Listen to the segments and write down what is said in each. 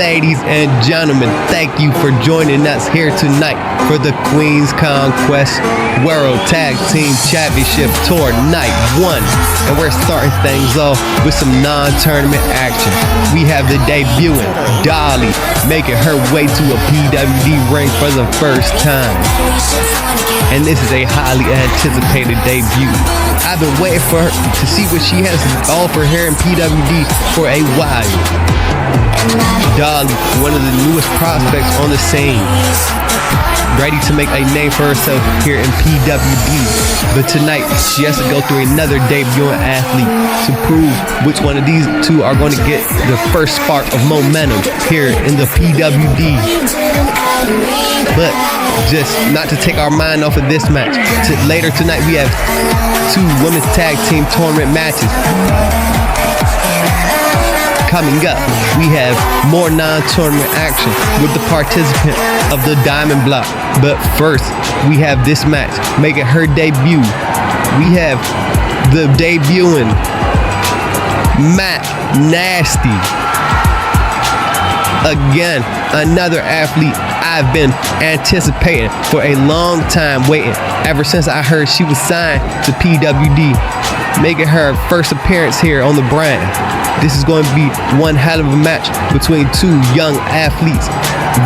Ladies and gentlemen, thank you for joining us here tonight for the Queen's Conquest World Tag Team Championship Tour Night 1. And we're starting things off with some non-tournament action. We have the debuting Dolly making her way to a PWD ring for the first time. And this is a highly anticipated debut. I've been waiting for her to see what she has to offer here in PWD for a while. Dolly, one of the newest prospects on the scene, ready to make a name for herself here in PWD. But tonight, she has to go through another debuting athlete to prove which one of these two are going to get the first spark of momentum here in the PWD. But just not to take our mind off of this match, later tonight we have two women's tag team tournament matches. Coming up, we have more non-tournament action with the participant of the Diamond Block. But first, we have this match making her debut. We have the debuting Mac Nasty. Again, another athlete I've been anticipating for a long time, waiting ever since I heard she was signed to PWD, making her first appearance here on the brand. This is going to be one hell of a match between two young athletes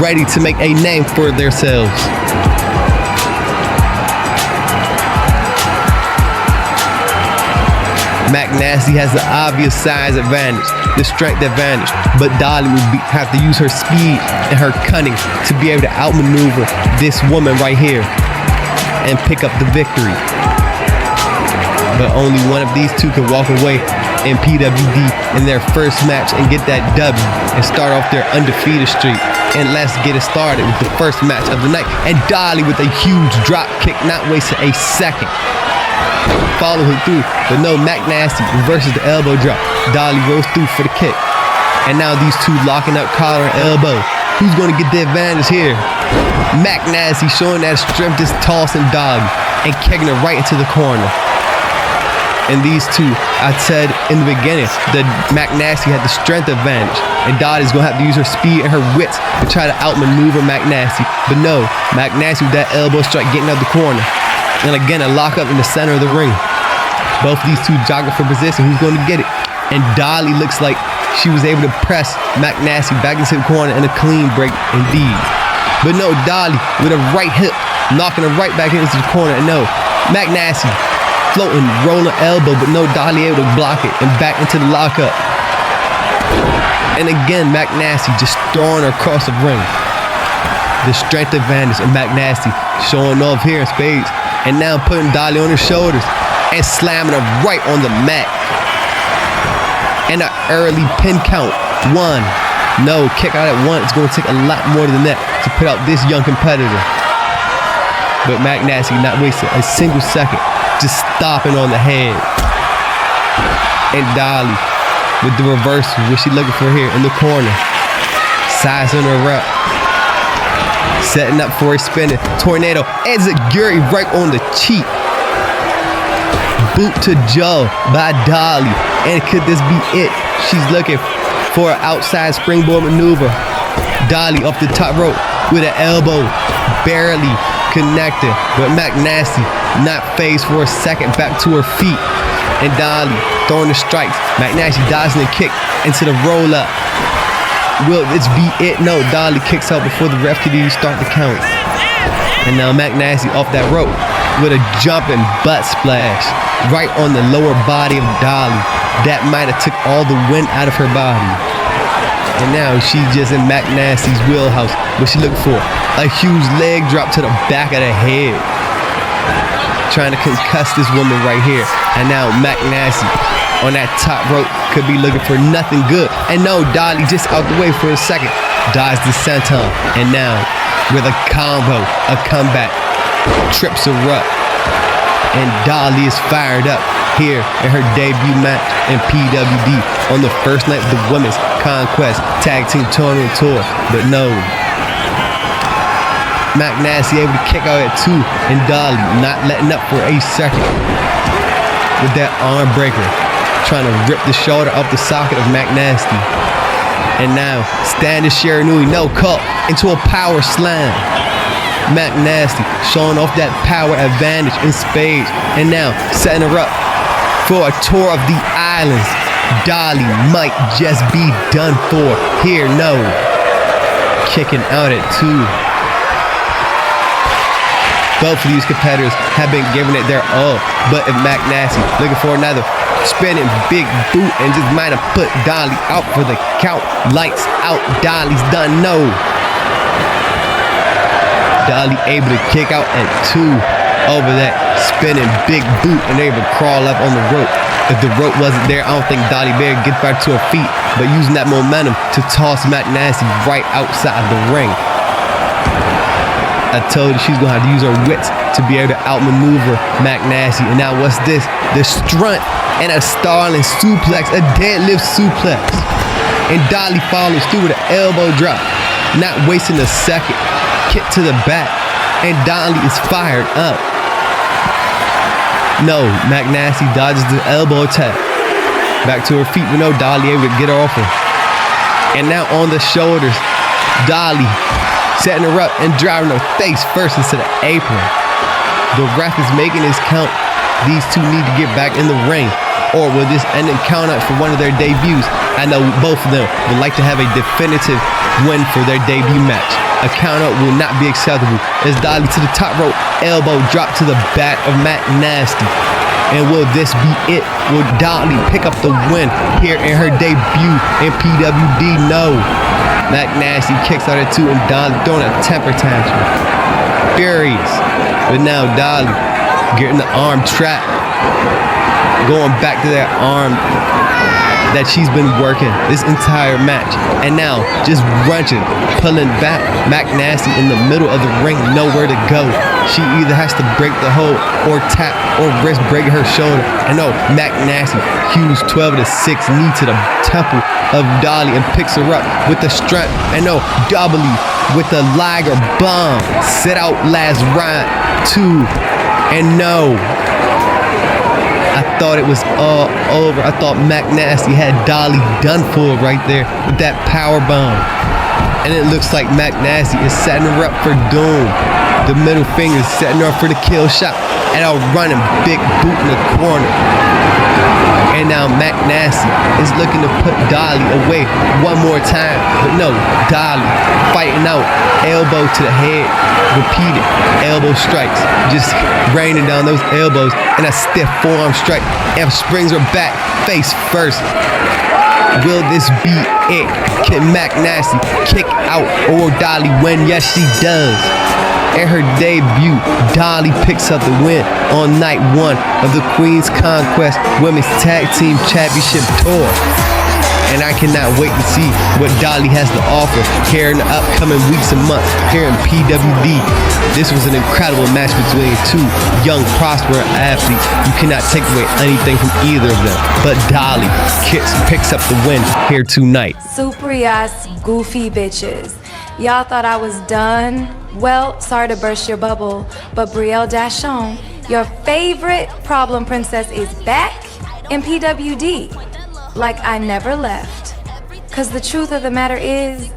ready to make a name for themselves. Mac Nasty has the obvious size advantage, the strength advantage, but Dolly will have to use her speed and her cunning to be able to outmaneuver this woman right here and pick up the victory. But only one of these two can walk away in PWD in their first match and get that W and start off their undefeated streak. And let's get it started with the first match of the night. And Dolly with a huge drop kick, not wasting a second. Follow her through, but no, Mac Nasty reverses the elbow drop. Dolly rolls through for the kick. And now these two locking up collar and elbow. Who's going to get the advantage here? Mac Nasty showing that strength, just tossing Dolly and kicking her right into the corner. And these two, I said in the beginning that Mac Nasty had the strength advantage, and Dolly's gonna have to use her speed and her wits to try to outmaneuver Mac Nasty. But no, Mac Nasty with that elbow strike getting out the corner. And again, a lock up in the center of the ring. Both of these two jogging for position. Who's gonna get it? And Dolly looks like she was able to press Mac Nasty back into the corner in a clean break indeed. But no, Dolly with a right hip, knocking her right back into the corner. And no, Mac Nasty floating, rolling elbow, but no, Dolly able to block it and back into the lockup. And again, Mac Nasty just throwing her across the ring. The strength advantage of Mac Nasty showing off here in spades. And now putting Dolly on her shoulders and slamming her right on the mat. And an early pin count. One. No, kick out at one. It's going to take a lot more than that to put out this young competitor. But Mac Nasty not wasting a single second, just stopping on the head. And Dolly with the reversal, what she looking for here in the corner. Sizing her up. Setting up for a spinning tornado. Enziguri right on the cheek. Boot to jaw by Dolly. And could this be it? She's looking for an outside springboard maneuver. Dolly off the top rope with an elbow. Barely connected, but Mac Nasty not phased for a second, back to her feet. And Dolly throwing the strikes. Mac Nasty dodging the kick into the roll up. Will this be it? No, Dolly kicks out before the ref could even start the count. And now Mac Nasty off that rope with a jumping butt splash right on the lower body of Dolly. That might have took all the wind out of her body. And now she's just in Mac Nasty's wheelhouse. What she looking for? A huge leg drop to the back of the head. Trying to concuss this woman right here. And now Mac Nasty on that top rope could be looking for nothing good. And no, Dolly just out the way for a second. Dodges the senton. And now with a combo, a comeback, trips her up. And Dolly is fired up here in her debut match in PWD on the first night of the Women's Conquest Tag Team Tournament Tour. But no, Mac Nasty able to kick out at two, and Dolly not letting up for a second with that arm breaker, trying to rip the shoulder off the socket of Mac Nasty. And now, standing Shiranui, no call into a power slam. Mac Nasty showing off that power advantage in spades. And now, setting her up for a tour of the islands. Dolly might just be done for here, no. Kicking out at 2. Both of these competitors have been giving it their all, but if Mac Nasty looking for another spinning big boot and just might have put Dolly out for the count. Lights out, Dolly's done, no. Dolly able to kick out at 2 over that spinning big boot and able to crawl up on the rope. If the rope wasn't there, I don't think Dolly Bear get back to her feet, but using that momentum to toss Mac Nasty right outside the ring. I told her she's gonna have to use her wits to be able to outmaneuver Mac Nasty. And now what's this? The strunt and a Starling suplex, a deadlift suplex. And Dolly follows through with an elbow drop. Not wasting a second. Kick to the back. And Dolly is fired up. No, Mac Nasty dodges the elbow attack. Back to her feet, but no, Dolly able to get her off her. And now on the shoulders, Dolly setting her up and driving her face first into the apron. The ref is making his count. These two need to get back in the ring, or will this end in count out for one of their debuts? I know both of them would like to have a definitive win for their debut match. A count out will not be acceptable as Dolly to the top rope, elbow drop to the back of Mac Nasty. And will this be it? Will Dolly pick up the win here in her debut in PWD? No. Mac Nasty kicks out at 2 and Dolly throwing a temper tantrum. Furious. But now Dolly getting the arm trap. Going back to that arm that she's been working this entire match. And now just wrenching, pulling back. Mac Nasty in the middle of the ring, nowhere to go. She either has to break the hold or tap or wrist break her shoulder. And no, Mac Nasty, huge 12-6 knee to the temple of Dolly and picks her up with the strap. And no, W with the Liger bomb. Sit out last round 2. And no, I thought it was all over. I thought Mac Nasty had Dolly done for right there with that power bomb. And it looks like Mac Nasty is setting her up for doom. The middle finger is setting her up for the kill shot. And a running big boot in the corner. And now Mac Nasty is looking to put Dolly away one more time. But no, Dolly fighting out. Elbow to the head. Repeated elbow strikes. Just raining down those elbows. And a stiff forearm strike. And springs her back face first. Will this be it? Can Mac Nasty kick out or Dolly win? Yes, she does. In her debut, Dolly picks up the win on night 1 of the Queen's Conquest Women's Tag Team Championship Tour. And I cannot wait to see what Dolly has to offer here in the upcoming weeks and months here in PWD. This was an incredible match between two young, prospering athletes. You cannot take away anything from either of them. But Dolly picks up the win here tonight. Super ass goofy bitches. Y'all thought I was done? Well, sorry to burst your bubble, but Brielle Dachon, your favorite problem princess, is back in PWD. Like I never left. Cause the truth of the matter is,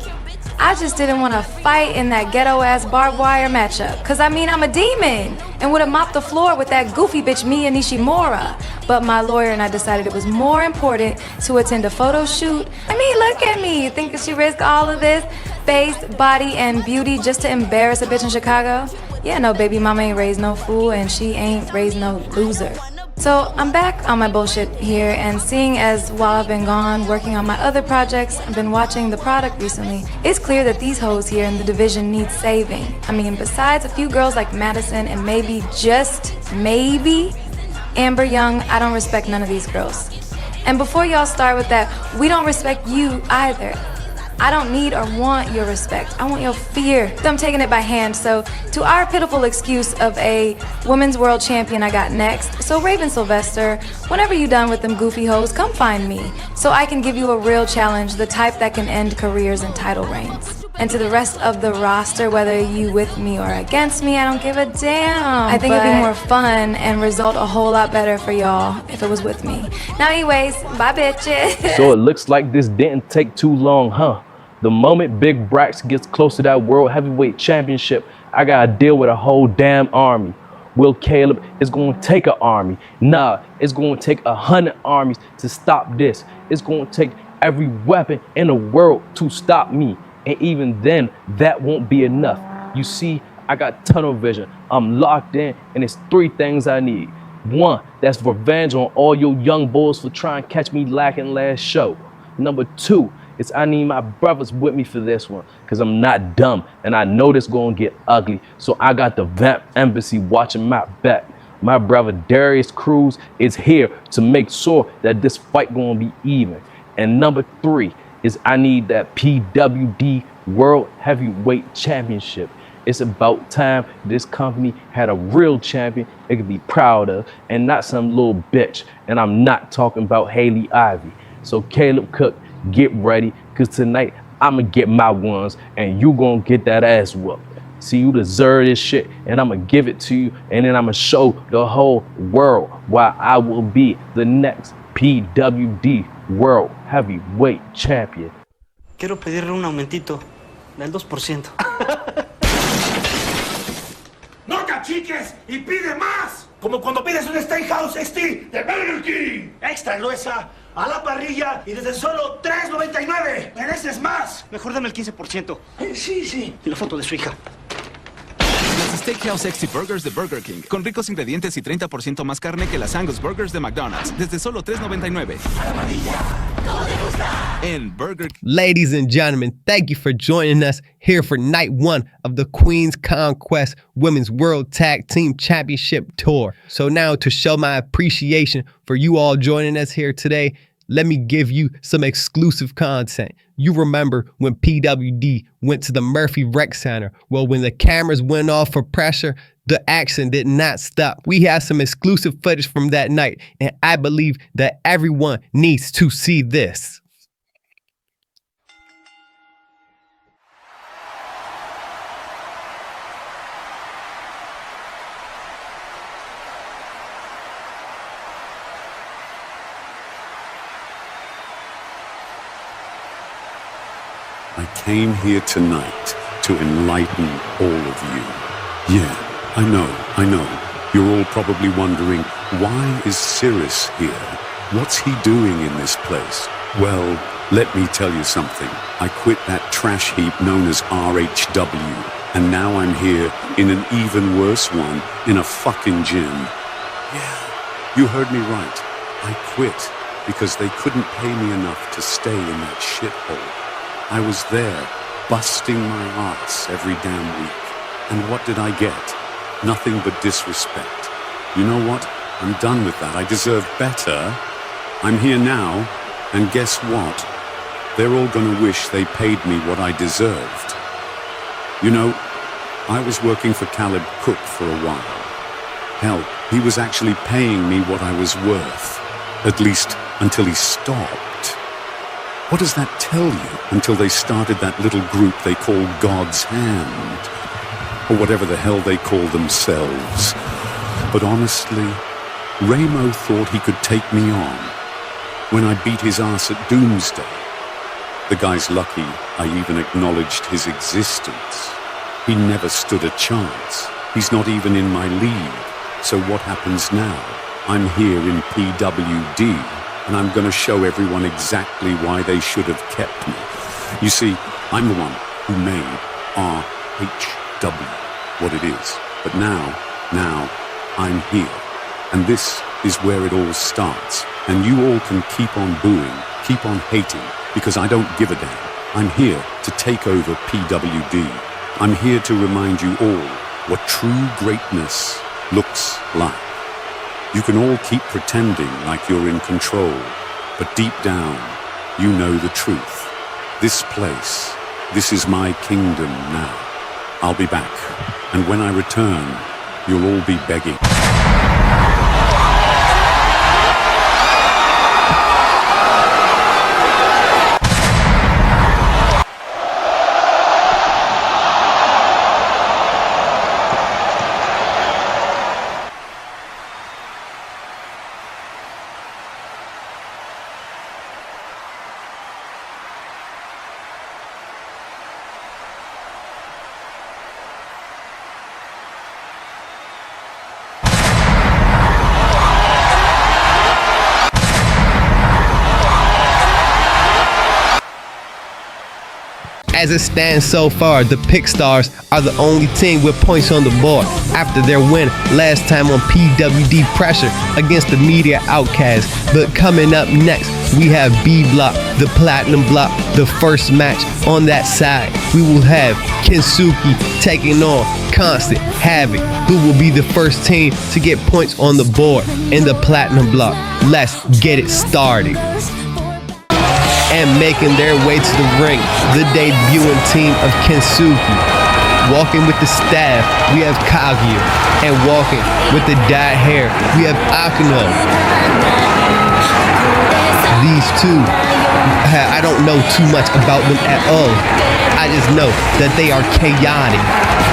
I just didn't want to fight in that ghetto ass barbed wire matchup. Cause I mean, I'm a demon and would have mopped the floor with that goofy bitch Mia Nishimura. But my lawyer and I decided it was more important to attend a photo shoot. I mean, look at me. You think she risked all of this? Face, body, and beauty just to embarrass a bitch in Chicago? Yeah, no, baby mama ain't raised no fool and she ain't raised no loser. So I'm back on my bullshit here, and seeing as while I've been gone working on my other projects, I've been watching the product recently, it's clear that these hoes here in the division need saving. I mean, besides a few girls like Madison and maybe, just maybe, Amber Young, I don't respect none of these girls. And before y'all start with that, we don't respect you either. I don't need or want your respect. I want your fear. I'm taking it by hand. So to our pitiful excuse of a women's world champion I got next, so Raven Sylvester, whenever you done with them goofy hoes, come find me so I can give you a real challenge, the type that can end careers and title reigns. And to the rest of the roster, whether you with me or against me, I don't give a damn. I think it'd be more fun and result a whole lot better for y'all if it was with me. Now anyways, bye bitches. So it looks like this didn't take too long, huh? The moment Big Brax gets close to that World Heavyweight Championship, I gotta deal with a whole damn army. Will Caleb is gonna take an army. Nah, it's gonna take 100 armies to stop this. It's gonna take every weapon in the world to stop me. And even then, that won't be enough. You see, I got tunnel vision. I'm locked in, and it's 3 things I need. 1, that's revenge on all your young boys for trying to catch me lacking last show. Number 2, is I need my brothers with me for this one, because I'm not dumb, and I know this gonna get ugly. So I got the Vamp Embassy watching my back. My brother Darius Cruz is here to make sure that this fight gonna be even. And number 3, is I need that PWD World Heavyweight Championship. It's about time this company had a real champion they could be proud of and not some little bitch. And I'm not talking about Haley Ivy. So Caleb Cook, get ready, because tonight I'ma get my ones and you gonna get that ass whooped. See, you deserve this shit, and I'ma give it to you, and then I'ma show the whole world why I will be the next PWD World Heavyweight Champion. Quiero pedirle un aumentito del 2%. ¡No cachiques y pide más! Como cuando pides un Steakhouse XT de Burger King. Extra gruesa, a la parrilla y desde solo $3.99. ¡Mereces más! Mejor dame el 15%. Sí. Y la foto de su hija. Las Steakhouse XT Burgers de Burger King, con ricos ingredientes y 30% más carne que las Angus Burgers de McDonald's, desde solo $3.99. En Burger King. Ladies and gentlemen, thank you for joining us here for night 1 of the Queen's Conquest Women's World Tag Team Championship Tour. So now, to show my appreciation for you all joining us here today, let me give you some exclusive content. You remember when PWD went to the Murphy Rec Center? Well, when the cameras went off for pressure, the action did not stop. We have some exclusive footage from that night, and I believe that everyone needs to see this. I came here tonight to enlighten all of you. Yeah, I know. You're all probably wondering, why is Cyrus here? What's he doing in this place? Well, let me tell you something. I quit that trash heap known as RHW, and now I'm here in an even worse one, in a fucking gym. Yeah, you heard me right. I quit because they couldn't pay me enough to stay in that shithole. I was there, busting my ass every damn week. And what did I get? Nothing but disrespect. You know what? I'm done with that. I deserve better. I'm here now, and guess what? They're all gonna wish they paid me what I deserved. You know, I was working for Caleb Cook for a while. Hell, he was actually paying me what I was worth. At least until he stopped. What does that tell you? Until they started that little group they call God's Hand. Or whatever the hell they call themselves. But honestly, Ramo thought he could take me on. When I beat his ass at Doomsday. The guy's lucky I even acknowledged his existence. He never stood a chance. He's not even in my league. So what happens now? I'm here in PWD. And I'm going to show everyone exactly why they should have kept me. You see, I'm the one who made RHW what it is. But now, I'm here. And this is where it all starts. And you all can keep on booing, keep on hating, because I don't give a damn. I'm here to take over PWD. I'm here to remind you all what true greatness looks like. You can all keep pretending like you're in control, but deep down, you know the truth. This place, this is my kingdom now. I'll be back, and when I return, you'll all be begging. As it stands so far, the Pick Stars are the only team with points on the board after their win last time on PWD Pressure against the Media Outcast. But coming up next, we have B Block, the Platinum Block, the first match on that side. We will have Kensuke taking on Constant Havoc, who will be the first team to get points on the board in the Platinum Block. Let's get it started. And making their way to the ring, the debuting team of Kensuke. Walking with the staff, we have Kaguya. And walking with the dyed hair, we have Akuno. These two, I don't know too much about them at all. I just know that they are chaotic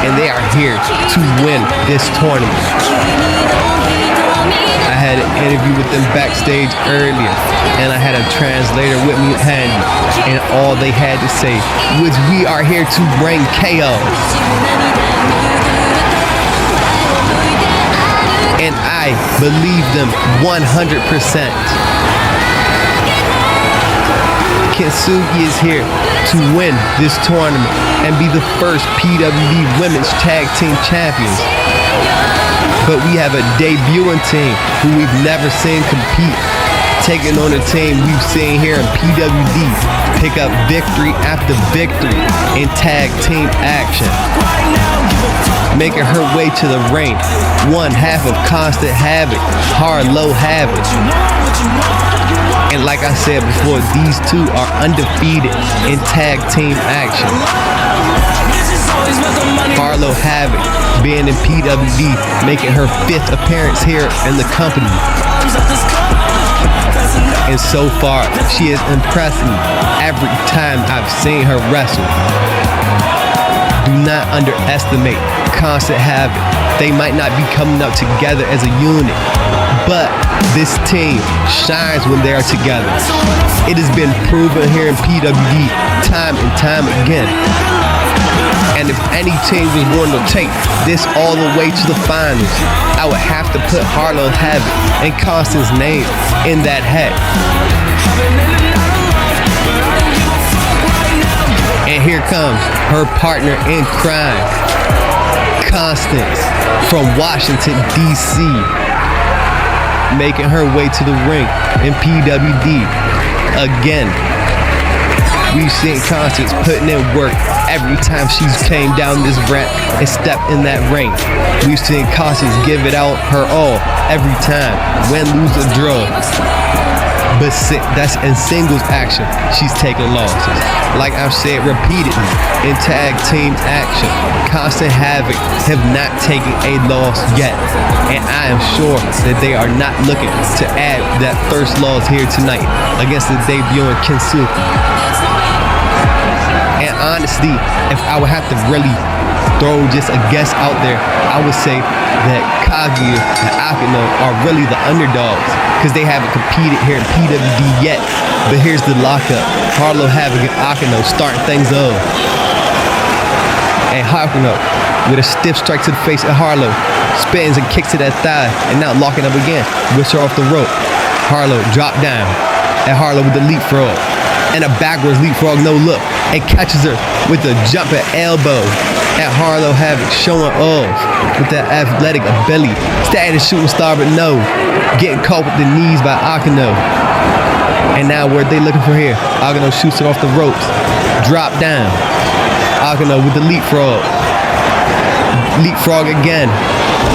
and they are here to win this tournament. I had an interview with them backstage earlier, and I had a translator with me handy, and all they had to say was, "We are here to bring chaos." And I believe them 100%. Kensuke is here to win this tournament and be the first PWD Women's Tag Team Champions. But we have a debuting team who we've never seen compete, taking on a team we've seen here in PWD pick up victory after victory in tag team action. Making her way to the ring, one half of Constant Havoc, Harlow Havoc. And like I said before, these two are undefeated in tag team action. Harlow Havoc being in PWD, making her 5th appearance here in the company. And so far, she has impressed me every time I've seen her wrestle. Do not underestimate Constant Havoc. They might not be coming up together as a unit, but this team shines when they are together. It has been proven here in PWD time and time again. And if any team was going to take this all the way to the finals, I would have to put Harlow Havoc and Constant's name in that hat. And here comes her partner in crime, Constant from Washington, D.C., making her way to the ring in PWD again. We've seen Constance putting in work every time she's came down this ramp and stepped in that ring. We've seen Constance give it out her all every time, win, lose, or draw. But that's in singles action, she's taking losses. Like I've said repeatedly, in tag team action, Constant Havoc have not taken a loss yet. And I am sure that they are not looking to add that first loss here tonight against the debuting Kensuke. And honestly, if I would have to really throw just a guess out there, I would say that Kaguya and Akuno are really the underdogs because they haven't competed here in PWD yet. But here's the lockup. Harlow Havoc and Akuno starting things off. And Akuno with a stiff strike to the face of Harlow, spins and kicks to that thigh, and now locking up again, whips her off the rope. Harlow dropped down, and Harlow with the leapfrog. And a backwards leapfrog, no look, and catches her with a jumping elbow. And Harlow Havoc showing off with that athletic ability. Staying a shooting star, but no, getting caught with the knees by Akuno. And now what are they looking for here? Akuno shoots it off the ropes, drop down. Akuno with the leapfrog again,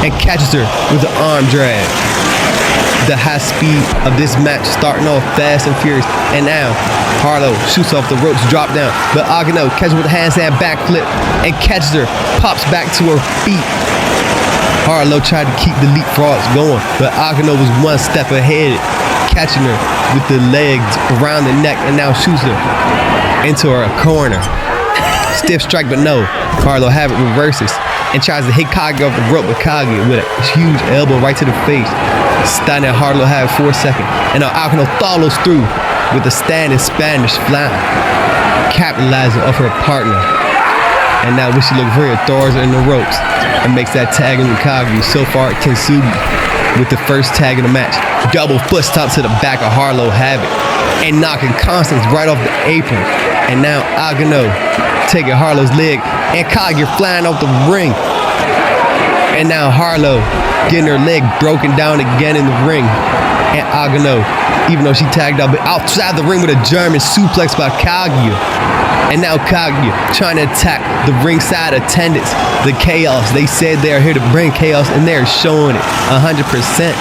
and catches her with the arm drag. The high speed of this match starting off fast and furious, and now Harlow shoots off the ropes, drop down, but Akuno catches her with a handstand backflip and catches her, pops back to her feet. Harlow tried to keep the leapfrogs going, but Akuno was one step ahead, catching her with the legs around the neck, and now shoots her into her corner. Stiff strike, but no. Harlow Havoc reverses and tries to hit Kaguya off the rope, but Kaguya with a huge elbow right to the face, stunning Harlow Havoc for a second. And now Akuno follows through with a standing Spanish fly, capitalizing off her partner. And now when she looks for her, throws her in the ropes and makes that tag in with Kaguya. So far, Kensuke with the first tag in the match. Double foot stop to the back of Harlow Havoc and knocking Constance right off the apron. And now Akuno taking Harlow's leg, and Kaguya flying off the ring. And now Harlow getting her leg broken down again in the ring. And Agano, even though she tagged out, but outside the ring with a German suplex by Kaguya. And now Kaguya trying to attack the ringside attendants, the Chaos. They said they are here to bring chaos, and they're showing it 100%.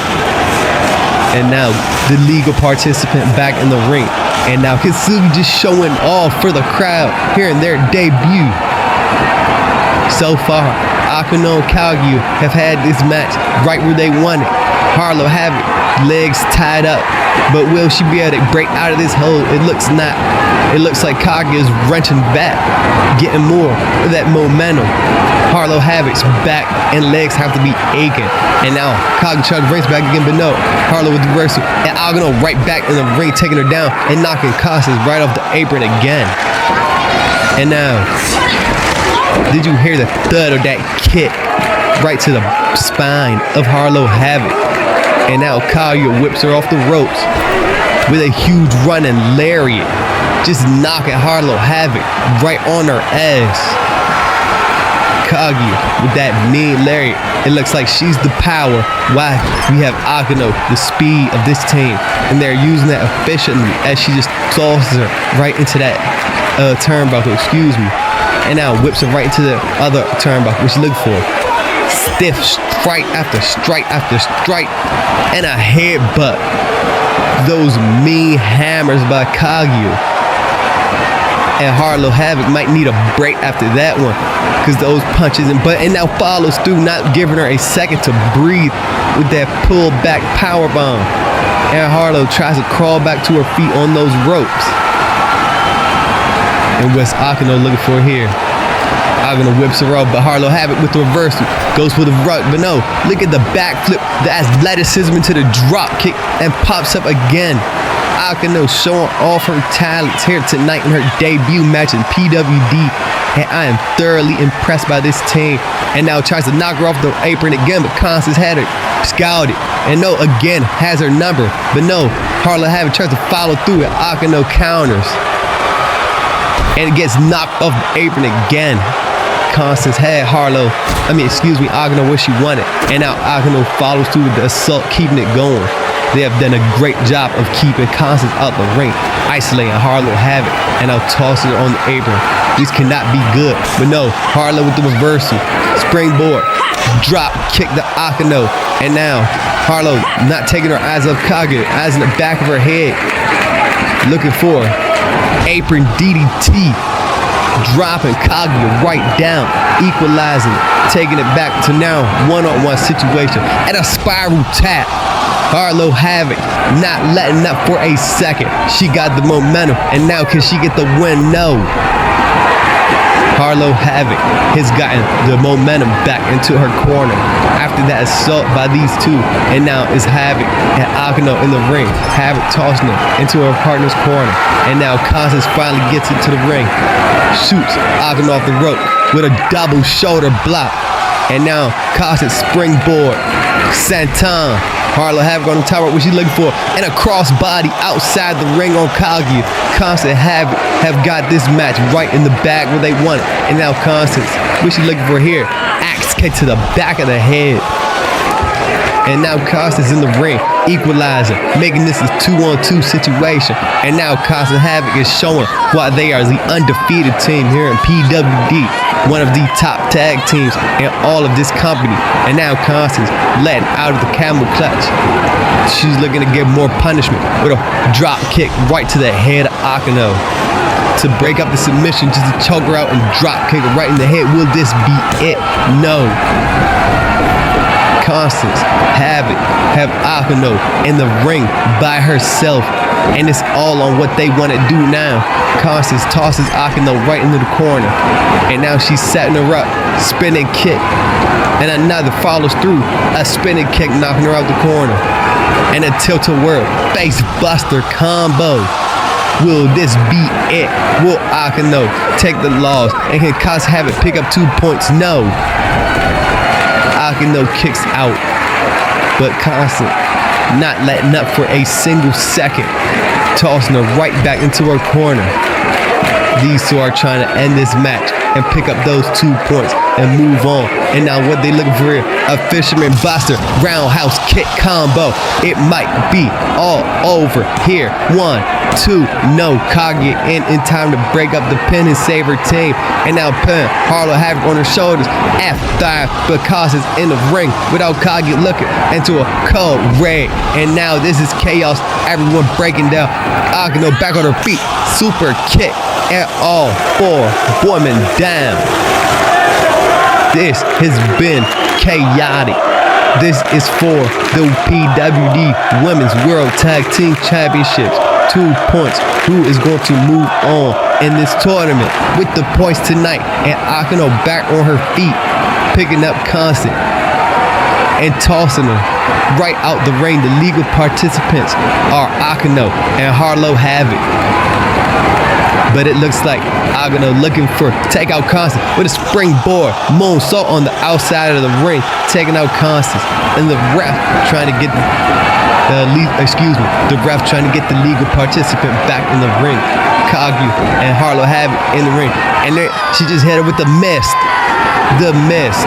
And now the legal participant back in the ring. And now Kintsugi just showing off for the crowd here in their debut. So far, Akano and Kaguya have had this match right where they want it. Harlow have it, legs tied up, but will she be able to break out of this hold? It looks not. It looks like Kaguya is wrenching back, getting more of that momentum. Harlow Havoc's back and legs have to be aching. And now Kaguya tries to race back again, but no. Harlow with the reversal, and Agano right back in the ring, taking her down and knocking Costas right off the apron again. And now, did you hear the thud of that kick right to the spine of Harlow Havoc? And now Kaguya whips her off the ropes with a huge running lariat, just knocking Harlow Havoc right on her ass. Kaguya with that mean lariat. It looks like she's the power. Why we have Agano, the speed of this team, and they're using that efficiently as she just tosses her right into that turnbuckle. Excuse me. And now whips her right into the other turnbuckle, which you look for. Stiff strike after strike after strike, and a headbutt. Those mean hammers by Kaguya. And Harlow Havoc might need a break after that one, because those punches and now follows through, not giving her a second to breathe with that pull back power bomb. And Harlow tries to crawl back to her feet on those ropes. And what's Akano looking for here? Agano whips her off, but Harlow Havoc with the reversal goes for the rug, but no, look at the backflip, the athleticism into the drop kick, and pops up again. Agano showing off her talents here tonight in her debut match in PWD, and I am thoroughly impressed by this team. And now tries to knock her off the apron again, but Constance had her scouted, and no, again has her number, but no, Harlow Havoc tries to follow through, and Agano counters, and it gets knocked off the apron again. Constance had Agano where she wanted, and now Agano follows through with the assault, keeping it going. They have done a great job of keeping Constance out the ring, isolating Harlow Havoc, and now tossing her on the apron. This cannot be good, but no, Harlow with the reversal, springboard, drop kick to Agano, and now Harlow not taking her eyes off Kaguya, eyes in the back of her head, looking for apron DDT. Dropping Kaguya right down, equalizing it, taking it back to now one-on-one situation, and a spiral tap. Harlow Havoc not letting up for a second. She got the momentum, and now can she get the win? No. Harlow Havoc has gotten the momentum back into her corner after that assault by these two, and now is Havoc and Agano in the ring. Havoc tossing her into her partner's corner, and now Constance finally gets into the ring, shoots Agano off the rope with a double shoulder block, and now Constance springboard, senton. Harlow Havoc on the top rope, what she's looking for, and a crossbody outside the ring on Kaguya. Constance Havoc have got this match right in the bag where they want it. And now Constance, what she looking for here? Axe kick to the back of the head. And now Constance in the ring, equalizing, making this a 2-on-2 situation. And now Constance Havoc is showing why they are the undefeated team here in PWD, one of the top tag teams in all of this company. And now Constance letting out of the camel clutch. She's looking to get more punishment with a drop kick right to the head of Agano to break up the submission, just to choke her out and drop kick her right in the head. Will this be it? No. Constance have Agano in the ring by herself, and it's all on what they want to do now. Constance tosses Agano right into the corner, and now she's setting her up, spinning kick, and another follows through, a spinning kick knocking her out the corner, and a tilt-a-whirl face buster combo. Will this be it? Will Agano take the loss, and can Constance have it pick up 2 points? No. Agano kicks out, but Constance not letting up for a single second, tossing her right back into her corner. these two are trying to end this match and pick up those 2 points and move on. And now what they looking for here? A Fisherman Buster roundhouse kick combo. It might be all over here. 1, 2, no. Kage in time to break up the pin and save her team. And now pin Harlow Havoc on her shoulders. F5 because it's in the ring without Kage looking into a cold raid. And now this is chaos. Everyone breaking down. Akino back on her feet. Super kick. And all 4 women down. This has been chaotic. This is for the PWD Women's World Tag Team Championships. 2 points. Who is going to move on in this tournament with the points tonight? And Akino back on her feet, picking up Constant and tossing her right out the ring. The legal participants are Akino and Harlow Havoc. But it looks like Akino looking for takeout Constant with a springboard moonsault on the outside of the ring, taking out Constant. And the ref trying to get the ref trying to get the legal participant back in the ring. Kage and Harlow Havoc in the ring. And then she just hit her with the mist. The mist.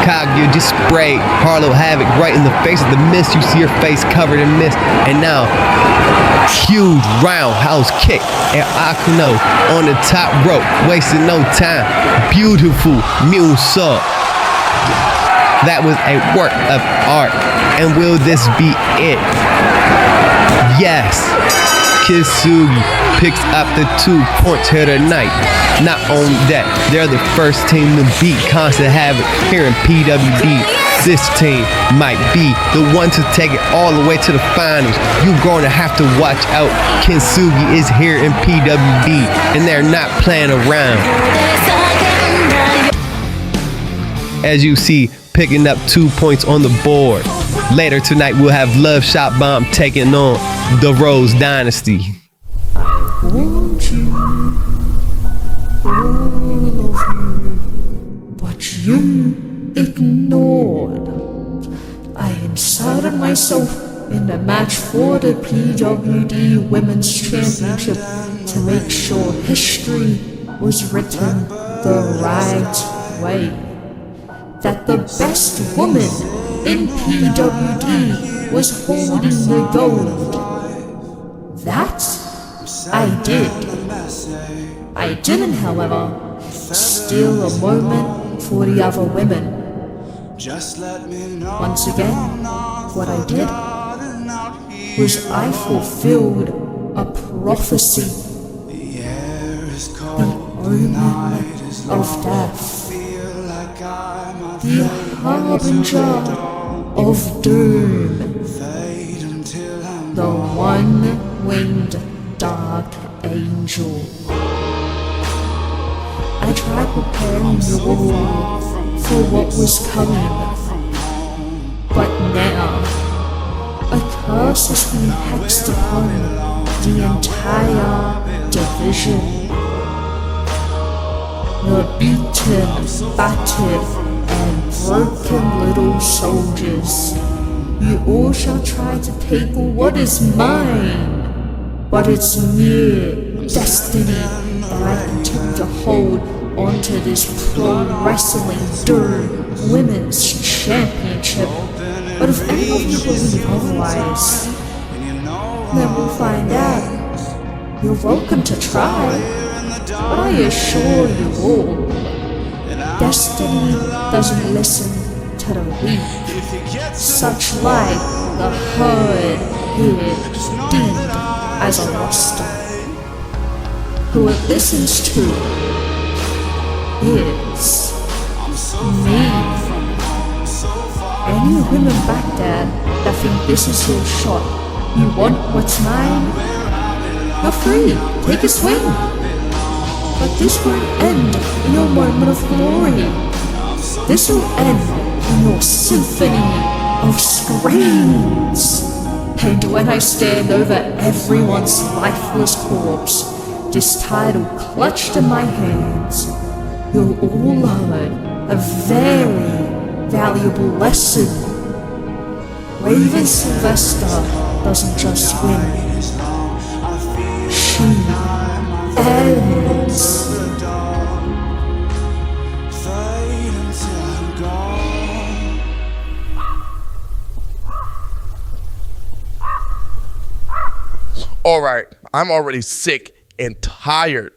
Kage just sprayed Harlow Havoc right in the face of the mist. You see her face covered in mist. And now, huge roundhouse kick. And Akino on the top rope, wasting no time. Beautiful moonsault. That was a work of art. And will this be it? Yes. Kintsugi picks up the 2 points here tonight. Not only that, they're the first team to beat Constant Havoc here in PWD. This team might be the one to take it all the way to the finals. You're going to have to watch out. Kintsugi is here in PWD, and they're not playing around. As you see, picking up 2 points on the board. Later tonight, we'll have Love Shot Bomb taking on the Rose Dynasty. Want you, all of you, but you ignored. I inserted myself in the match for the PWD Women's Championship to make sure history was written the right way. That the best woman in PWD was holding the gold. That I did. I didn't, however, steal a moment for the other women. Once again, what I did was I fulfilled a prophecy. The omen of death. The harbinger of doom. The one-winged dark angel. I tried preparing you all for what was coming, but now a curse has been hexed upon the entire division. The beaten, battered, and broken little soldiers. You all shall try to take what is mine, but it's mere destiny that I continue to hold onto this pro wrestling dirt women's championship. But if any of you believe otherwise, then we'll find out. You're welcome to try, but I assure you all, destiny doesn't listen to the weak, such like the herd here deemed as a roster. Who it listens to is me. Any women back there that think this is your shot, you want what's mine? You're free, take a swing. But this won't end in your moment of glory. This will end in your symphony of screams. And when I stand over everyone's lifeless corpse, this title clutched in my hands, you'll all learn a very valuable lesson. Raven Sylvester doesn't just win. She ends. All right, I'm already sick and tired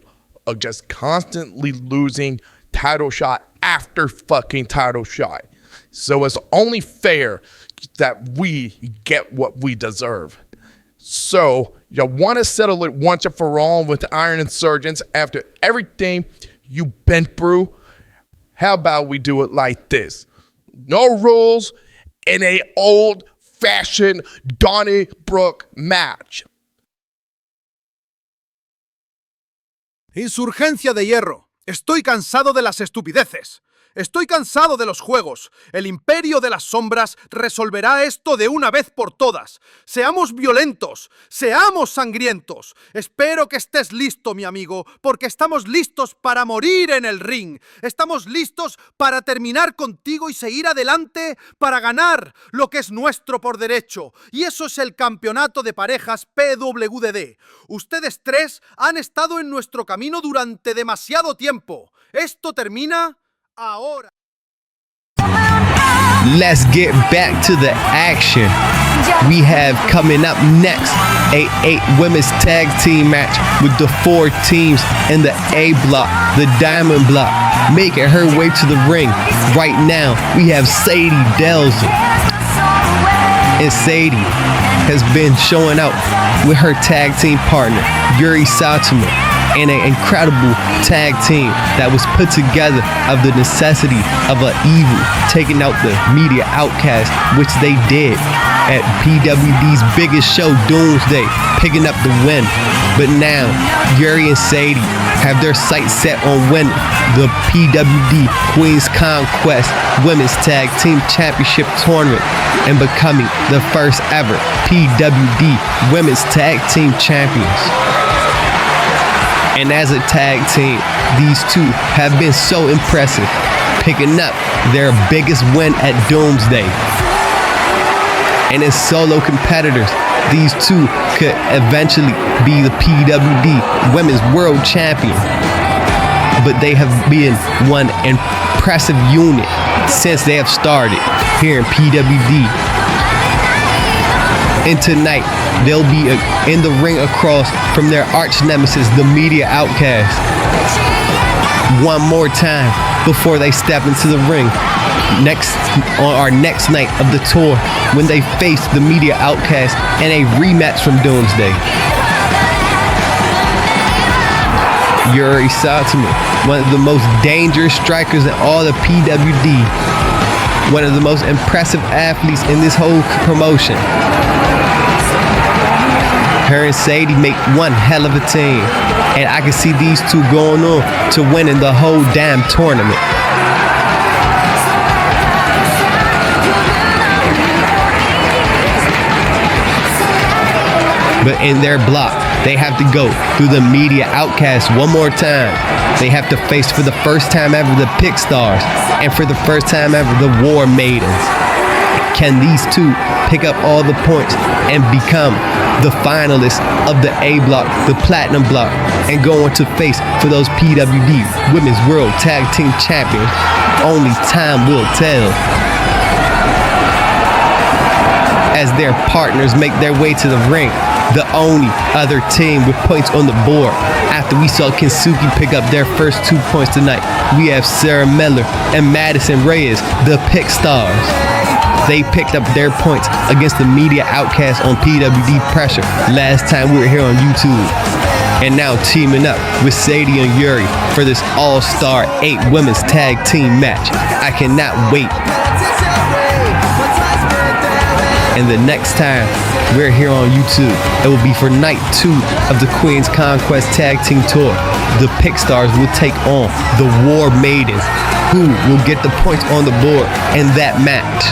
of just constantly losing title shot after fucking title shot. So it's only fair that we get what we deserve. So you want to settle it once and for all with Iron Insurgents after everything you've been through? How about we do it like this? No rules in a old-fashioned Donnybrook match. Insurgencia de hierro. Estoy cansado de las estupideces. Estoy cansado de los juegos. El imperio de las sombras resolverá esto de una vez por todas. Seamos violentos. Seamos sangrientos. Espero que estés listo, mi amigo, porque estamos listos para morir en el ring. Estamos listos para terminar contigo y seguir adelante para ganar lo que es nuestro por derecho. Y eso es el campeonato de parejas PWDD. Ustedes tres han estado en nuestro camino durante demasiado tiempo. Esto termina ahora. Let's get back to the action. We have coming up next a 8 women's tag team match with the 4 teams in the A block, the Diamond block, making her way to the ring. Right now, we have Sadie Delson. And Sadie has been showing out with her tag team partner, Yuri Satuma, in an incredible tag team that was put together of the necessity of an evil taking out the media outcast, which they did at PWD's biggest show, Doomsday, picking up the win. But now, Yuri and Sadie have their sights set on winning the PWD Queen's Conquest Women's Tag Team Championship Tournament and becoming the first ever PWD Women's Tag Team Champions. And as a tag team, these two have been so impressive, picking up their biggest win at Doomsday. And as solo competitors, these two could eventually be the PWD Women's World Champion. But they have been one impressive unit since they have started here in PWD. And tonight, they'll be in the ring across from their arch nemesis, the media outcast. One more time before they step into the ring. Next, on our next night of the tour, when they face the media outcast in a rematch from Doomsday. Yuri Satuma, one of the most dangerous strikers in all of PWD. One of the most impressive athletes in this whole promotion. Her and Sadie make one hell of a team, and I can see these two going on to winning the whole damn tournament. But in their block, they have to go through the media outcast one more time. They have to face for the first time ever the Pick Stars, and for the first time ever the War Maidens. Can these two pick up all the points and become the finalists of the A block, the Platinum block, and go on to face for those PWD Women's World Tag Team Champions? Only time will tell. As their partners make their way to the ring, the only other team with points on the board after we saw Kensuke pick up their first 2 points tonight, we have Sarah Miller and Madison Reyes, the Pick Stars. They picked up their points against the media outcast on PWD Pressure last time we were here on YouTube. And now teaming up with Sadie and Yuri for this all-star 8 women's tag team match. I cannot wait. And the next time we're here on YouTube, it will be for night 2 of the Queen's Conquest Tag Team Tour. The Pick Stars will take on the War Maidens, who will get the points on the board in that match.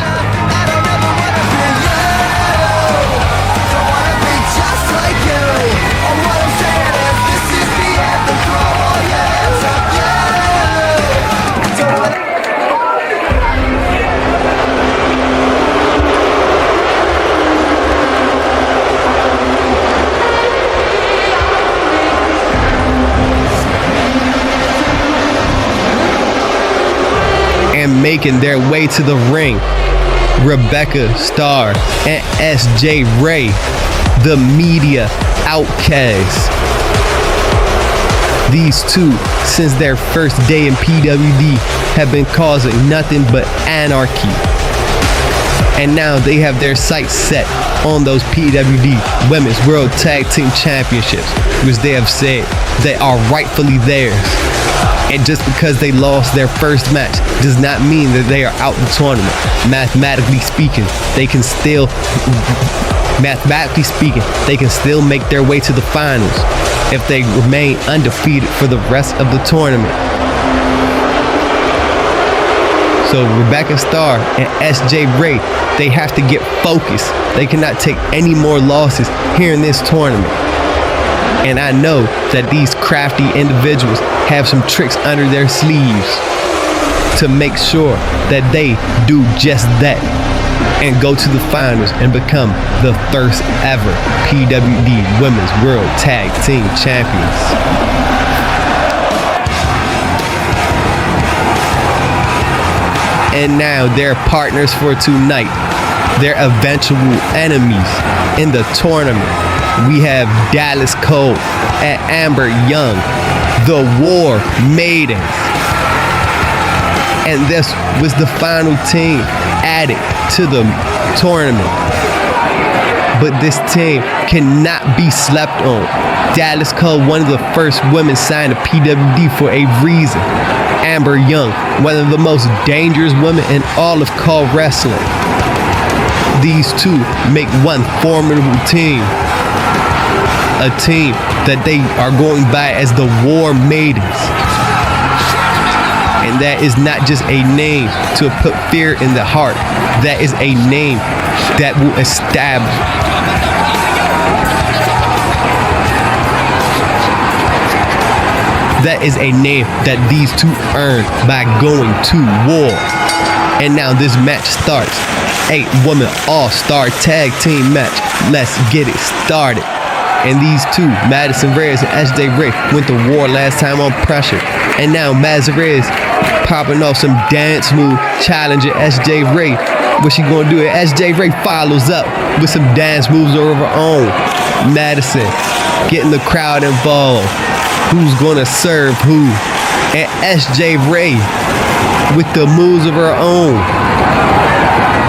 making their way to the ring. Rebecca Starr and SJ Ray, the media outcasts. These two, since their first day in PWD, have been causing nothing but anarchy. And now they have their sights set on those PWD Women's World Tag Team Championships, which they have said they are rightfully theirs. And just because they lost their first match does not mean that they are out the tournament. Mathematically speaking, they can still make their way to the finals if they remain undefeated for the rest of the tournament. So Rebecca Starr and SJ Ray, they have to get focused. They cannot take any more losses here in this tournament. And I know that these crafty individuals have some tricks under their sleeves to make sure that they do just that and go to the finals and become the first ever PWD Women's World Tag Team Champions. And now their partners for tonight, their eventual enemies in the tournament. We have Dallas Cole and Amber Young, the War Maidens. And this was the final team added to the tournament. But this team cannot be slept on. Dallas Cole, one of the first women signed to PWD for a reason. Amber Young, one of the most dangerous women in all of Cole Wrestling. These two make one formidable team. A team that they are going by as the War Maidens. And that is not just a name to put fear in the heart. That is a name that will establish that is a name that these two earned by going to war. And now this match starts. 8-woman all-star tag team match. Let's get it started. And these two, Madison Reyes and SJ Ray, went to war last time on Pressure. And now Madison Reyes popping off some dance move, challenging SJ Ray. What she gonna do? SJ Ray follows up with some dance moves of her own. Madison getting the crowd involved. Who's gonna serve who? And SJ Ray with the moves of her own.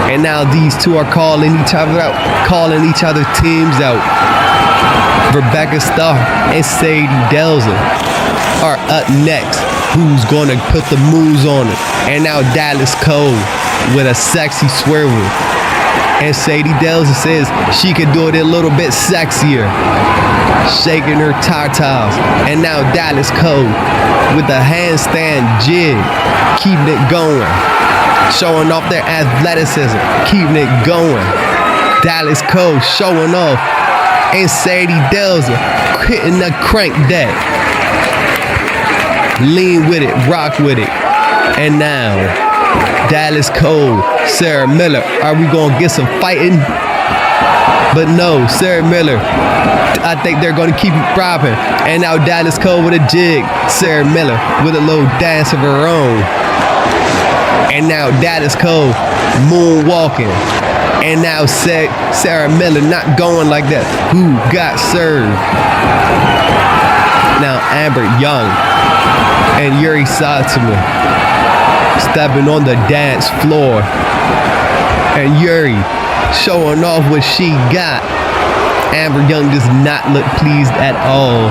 And now these two are calling each other out, calling each other teams out. Rebecca Starr and Sadie Delza are up next. Who's gonna put the moves on it? And now Dallas Cole with a sexy swerve. And Sadie Delza says she could do it a little bit sexier, shaking her tatas. And now Dallas Cole with a handstand jig, keeping it going, showing off their athleticism, keeping it going. Dallas Cole showing off, and Sadie Delza hitting the crank deck. Lean with it, rock with it. And now Dallas Cole, Sarah Miller. Are we gonna get some fighting? But no, Sarah Miller, I think they're gonna keep it dropping. And now Dallas Cole with a jig. Sarah Miller with a little dance of her own. And now Dallas Cole moonwalking. And now Sarah Miller not going like that. Who got served? Now Amber Young and Yuri Satsuma stepping on the dance floor. And Yuri showing off what she got. Amber Young does not look pleased at all.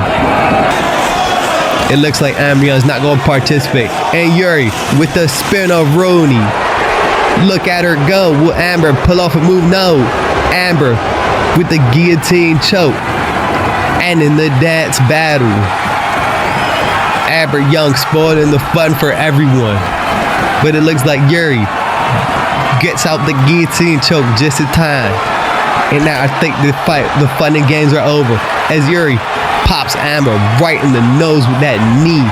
It looks like Amber Young's not going to participate. And Yuri with the spin of Rooney. Look at her go. Will Amber pull off a move? No. Amber with the guillotine choke. And in the dance battle, Amber Young spoiling the fun for everyone. But it looks like Yuri gets out the guillotine choke just in time. And now I think the fun and games are over as Yuri pops Amber right in the nose with that knee.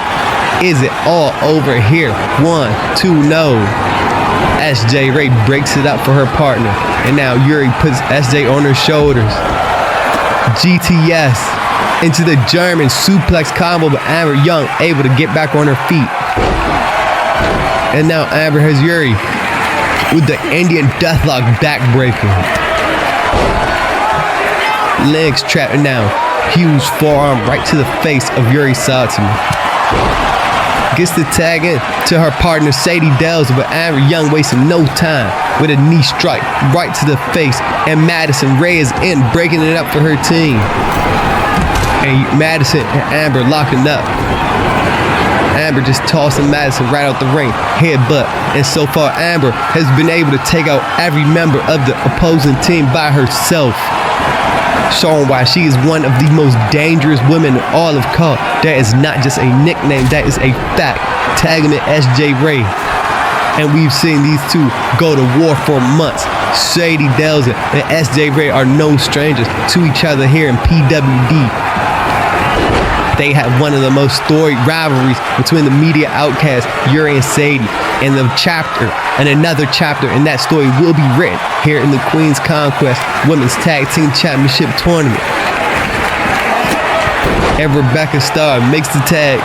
Is it all over here? 1, 2, no. SJ Ray breaks it up for her partner. And now Yuri puts SJ on her shoulders. GTS into the German suplex combo, but Amber Young able to get back on her feet. And now Amber has Yuri with the Indian Deathlock backbreaker. Legs trapped and now. Huge forearm right to the face of Yuri Sato. Gets the tag in to her partner Sadie Dells, but Amber Young wasting no time with a knee strike right to the face, and Madison Ray is in, breaking it up for her team. And Madison and Amber locking up. Amber just tossing Madison right out the ring, headbutt, and so far Amber has been able to take out every member of the opposing team by herself, showing why she is one of the most dangerous women in all of COD. That is not just a nickname, that is a fact. Tagging it SJ Ray. And we've seen these two go to war for months. Sadie Dells and SJ Ray are no strangers to each other here in PWD. They have one of the most storied rivalries between the media outcasts Yuri and Sadie. And another chapter in that story will be written here in the Queen's Conquest Women's Tag Team Championship Tournament. And Rebecca Starr makes the tag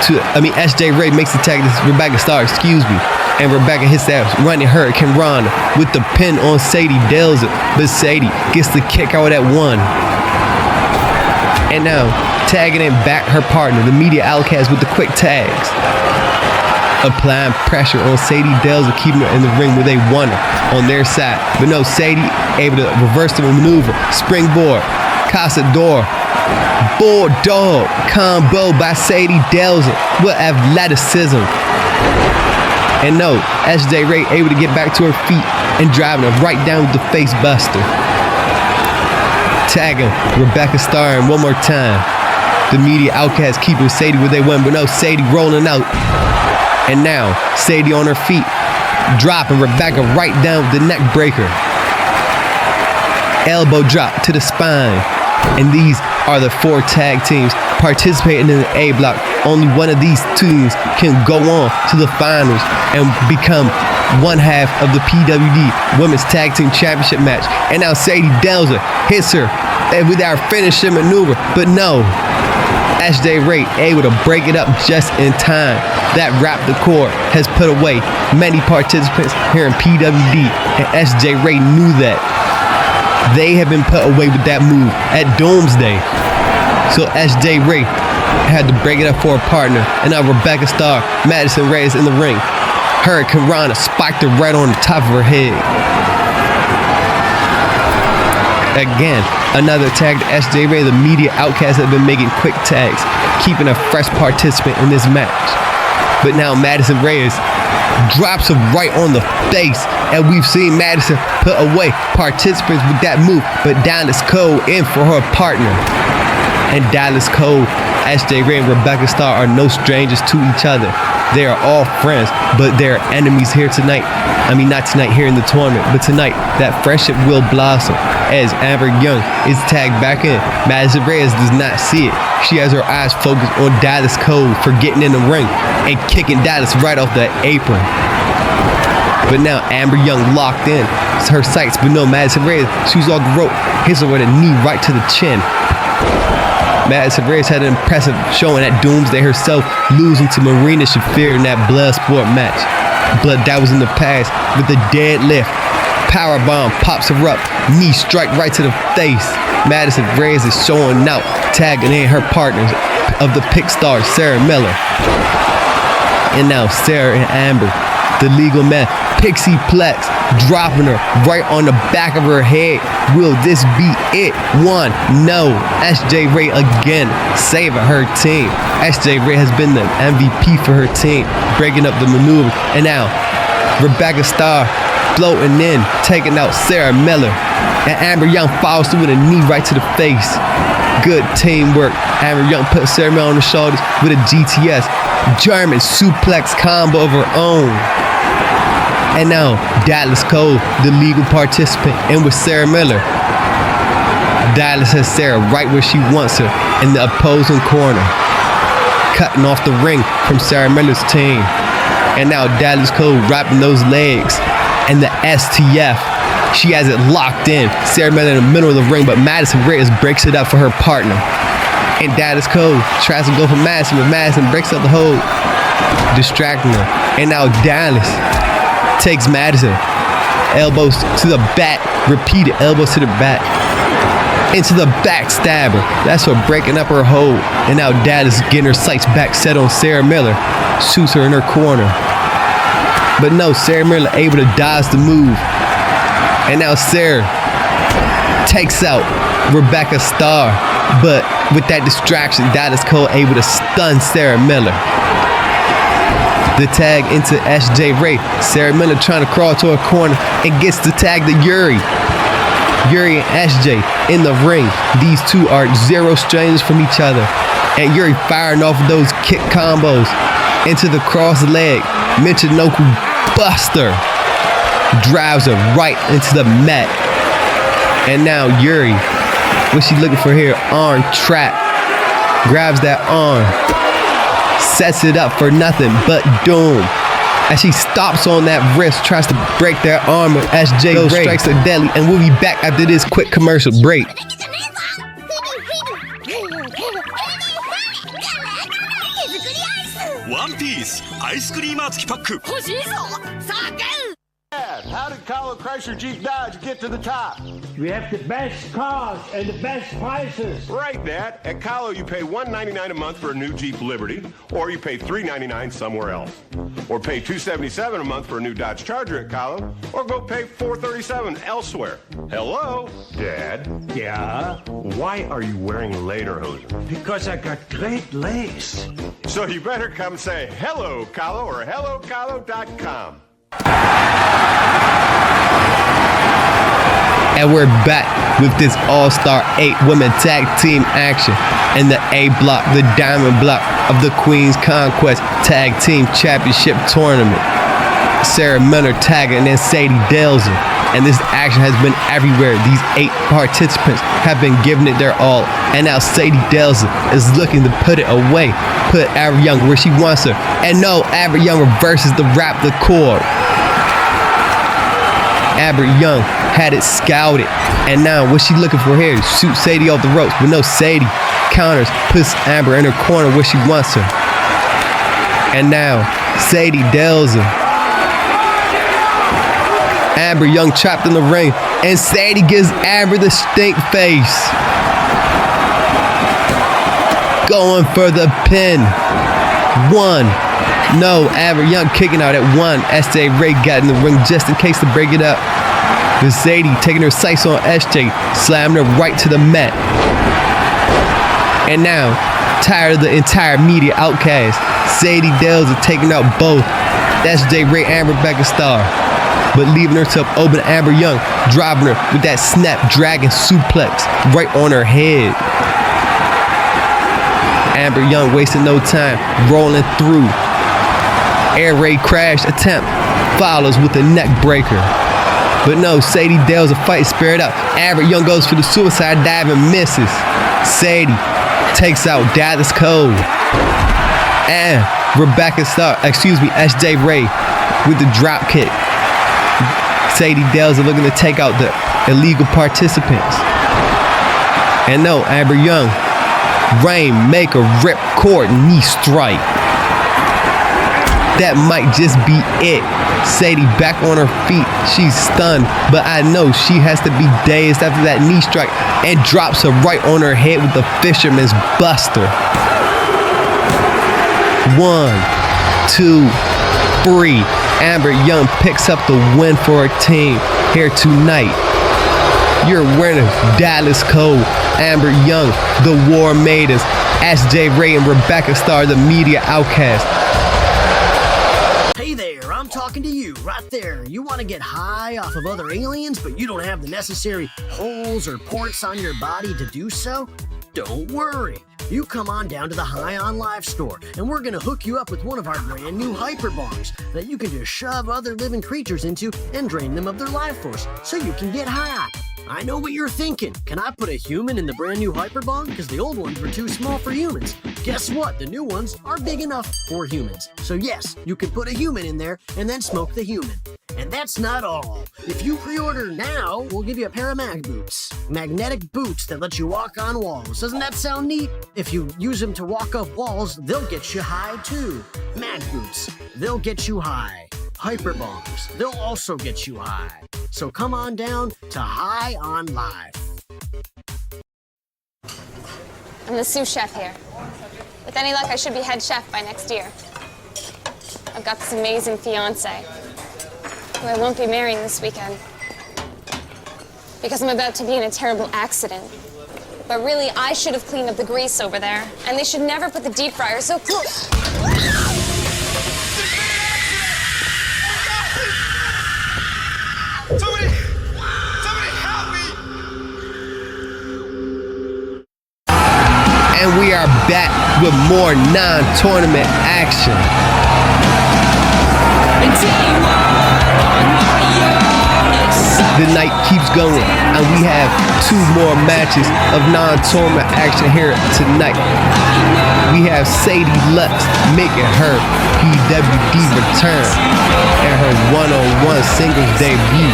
SJ Ray makes the tag to Rebecca Starr, and Rebecca hits that running Hurricane Rana with the pin on Sadie Dells, but Sadie gets the kick out at one. And now tagging in back her partner, the media outcast, with the quick tags. Applying pressure on Sadie Dells and keeping her in the ring with a one on their side. But no, Sadie able to reverse the maneuver. Springboard, Casador, Bulldog combo by Sadie Dells with athleticism. And no, SJ Ray able to get back to her feet and driving her right down with the face buster. Tagging Rebecca Starr one more time. The media outcast keeping Sadie where they win, but no, Sadie rolling out. And now, Sadie on her feet, dropping Rebecca right down with the neck breaker. Elbow drop to the spine. And these are the 4 tag teams participating in the A block. Only one of these teams can go on to the finals and become one half of the PWD Women's Tag Team Championship match. And now Sadie Dells hits her with our finishing maneuver, but no. SJ Ray able to break it up just in time. That Rap the Core has put away many participants here in PWD, and SJ Ray knew that. They have been put away with that move at Doomsday. So SJ Ray had to break it up for a partner, and now Rebecca Starr, Madison Ray is in the ring. Hurricane Rana spiked her right on the top of her head. Again, another tag to SJ Ray. The media outcasts have been making quick tags, keeping a fresh participant in this match. But now Madison Reyes drops him right on the face, and we've seen Madison put away participants with that move, but Dallas Cole in for her partner. And Dallas Cole, SJ Ray, and Rebecca Starr are no strangers to each other. They are all friends, but they're enemies here tonight. I mean, not tonight here in the tournament, but tonight that friendship will blossom as Amber Young is tagged back in. Madison Reyes does not see it. She has her eyes focused on Dallas Cole for getting in the ring and kicking Dallas right off the apron. But now Amber Young locked in. It's her sights, but no, Madison Reyes shoots off the rope, hits her with a knee right to the chin. Madison Reyes had an impressive showing at Doomsday herself, losing to Marina Shafir in that Bloodsport match. But that was in the past. With the deadlift, powerbomb pops her up, knee strike right to the face. Madison Reyes is showing out, tagging in her partners of the Pick Star, Sarah Miller. And now Sarah and Amber, the legal man, Pixie Plex, dropping her right on the back of her head. Will this be it? One, no. SJ Ray again, saving her team. SJ Ray has been the MVP for her team, breaking up the maneuver. And now, Rebecca Starr floating in, taking out Sarah Miller. And Amber Young follows through with a knee right to the face. Good teamwork. Amber Young put Sarah Miller on the shoulders with a GTS, German suplex combo of her own. And now, Dallas Cole, the legal participant, in with Sarah Miller. Dallas has Sarah right where she wants her, in the opposing corner, cutting off the ring from Sarah Miller's team. And now Dallas Cole wrapping those legs, and the STF. She has it locked in. Sarah Miller in the middle of the ring, but Madison Reyes breaks it up for her partner. And Dallas Cole tries to go for Madison, but Madison breaks up the hold, distracting her. And now Dallas takes Madison. Elbows to the back. Repeated elbows to the back. Into the backstabber. That's what breaking up her hold. And now Dallas getting her sights back set on Sarah Miller. Shoots her in her corner. But no, Sarah Miller able to dodge the move. And now Sarah takes out Rebecca Starr. But with that distraction, Dallas Cole able to stun Sarah Miller. The tag into SJ Ray. Sarah Miller trying to crawl to her corner and gets the tag to Yuri. Yuri and SJ in the ring. These two are zero strangers from each other. And Yuri firing off of those kick combos into the cross leg. Michinoku Buster drives her right into the mat. And now Yuri, what's she looking for here? Arm trap. Grabs that arm. Sets it up for nothing but doom. As she stops on that wrist, tries to break that arm with SJ Ray. Strikes are deadly, and we'll be back after this quick commercial break. One Piece アイスクリーマー付きパック欲しいぞさあゲー How did Kyle Chrysler Jeep Dodge get to the top? We have the best cars and the best prices. Right, Dad. At Kahlo, you pay $199 a month for a new Jeep Liberty, or you pay $399 somewhere else. Or pay $277 a month for a new Dodge Charger at Kahlo, or go pay $437 elsewhere. Hello? Dad? Yeah? Why are you wearing lederhosen? Because I got great legs. So you better come say hello, Kahlo, or hellokahlo.com. And we're back with this All-Star 8-women tag team action in the A block, the diamond block of the Queen's Conquest Tag Team Championship Tournament. Sarah Miller tagging and then Sadie Delzer. And this action has been everywhere. These 8 participants have been giving it their all. And now Sadie Delzer is looking to put it away. Put Amber Young where she wants her. And no, Amber Young reverses the Raptor cord. Amber Young had it scouted. And now what she looking for here? Shoot Sadie off the ropes. But no, Sadie counters, puts Amber in her corner where she wants her. And now Sadie Delzer. Amber Young trapped in the ring. And Sadie gives Amber the stink face. Going for the pin. 1. No, Amber Young kicking out at 1. SJ Ray got in the ring just in case to break it up. But Sadie taking her sights on SJ, slamming her right to the mat. And now, tired of the entire media outcast, Sadie Delzer taking out both SJ Ray and Rebecca Starr, but leaving her to open Amber Young, driving her with that snapdragon suplex right on her head. Amber Young wasting no time, rolling through. Air raid crash attempt follows with a neck breaker. But no, Sadie Delzer fight spirit up. Amber Young goes for the suicide dive and misses. Sadie takes out Dallas Cole. And SJ Ray with the drop kick. Sadie Delzer looking to take out the illegal participants. And no, Amber Young, Rainmaker rip cord knee strike. That might just be it. Sadie back on her feet. She's stunned, but I know she has to be dazed after that knee strike and drops her right on her head with the Fisherman's Buster. 1, 2, 3. Amber Young picks up the win for her team here tonight. Your winners, Dallas Cole, Amber Young, the War Maidens, SJ Ray and Rebecca Starr, the media outcast. Hey there, I'm talking to you right there. You want to get high off of other aliens, but you don't have the necessary holes or ports on your body to do so? Don't worry. You come on down to the High on Life store, and we're going to hook you up with one of our brand new hyperbongs that you can just shove other living creatures into and drain them of their life force so you can get high. I know what you're thinking. Can I put a human in the brand new hyperbong? Because the old ones were too small for humans. Guess what? The new ones are big enough for humans. So yes, you can put a human in there and then smoke the human. And that's not all. If you pre-order now, we'll give you a pair of mag boots. Magnetic boots that let you walk on walls. Doesn't that sound neat? If you use them to walk up walls, they'll get you high too. Mag boots, they'll get you high. Hyper bombs, they'll also get you high. So come on down to High on Life. I'm the sous chef here. With any luck, I should be head chef by next year. I've got this amazing fiance, who I won't be marrying this weekend, because I'm about to be in a terrible accident. But really, I should have cleaned up the grease over there, and they should never put the deep fryer so close. Somebody help me! And we are back with more non-tournament action. The night keeps going, and we have 2 more matches of non-tournament action here tonight. We have Sadie Lux making her PWD return and her one-on-one singles debut.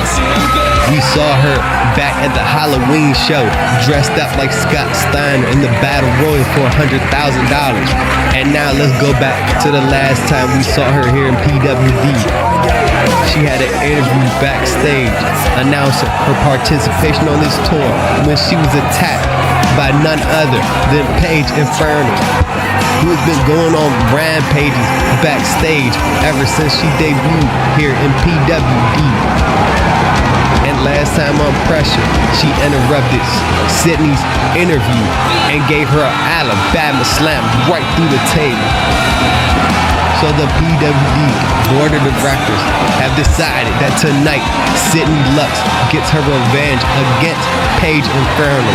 We saw her back at the Halloween show, dressed up like Scott Steiner in the Battle Royal for $100,000. And now let's go back to the last time we saw her here in PWD. She had an interview backstage announcing her participation on this tour when she was attacked by none other than Paige Inferno, who has been going on rampages backstage ever since she debuted here in PWD. And last time on Pressure, she interrupted Sydney's interview and gave her an Alabama slam right through the table. So the PWD board of directors have decided that tonight Sydney Lux gets her revenge against Paige Inferno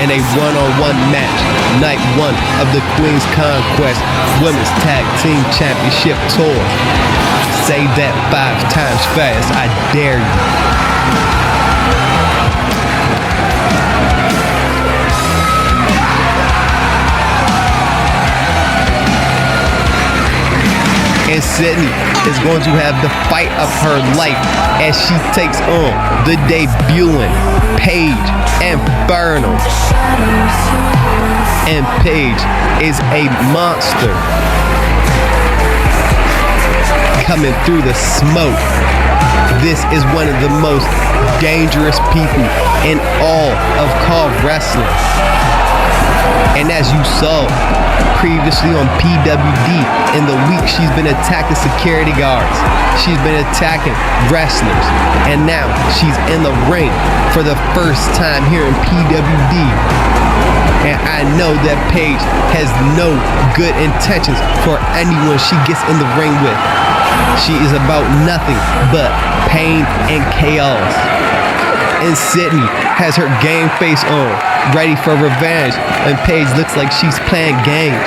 in a one-on-one match, night 1 of the Queen's Conquest Women's Tag Team Championship Tour. Say that 5 times fast, I dare you. And Sydney is going to have the fight of her life as she takes on the debuting Paige Inferno. And Paige is a monster coming through the smoke. This is one of the most dangerous people in all of Call Wrestling. And as you saw previously on PWD, in the week she's been attacking security guards, she's been attacking wrestlers, and now she's in the ring for the first time here in PWD. And I know that Paige has no good intentions for anyone she gets in the ring with. She is about nothing but pain and chaos. And Sydney has her game face on, ready for revenge, and Paige looks like she's playing games.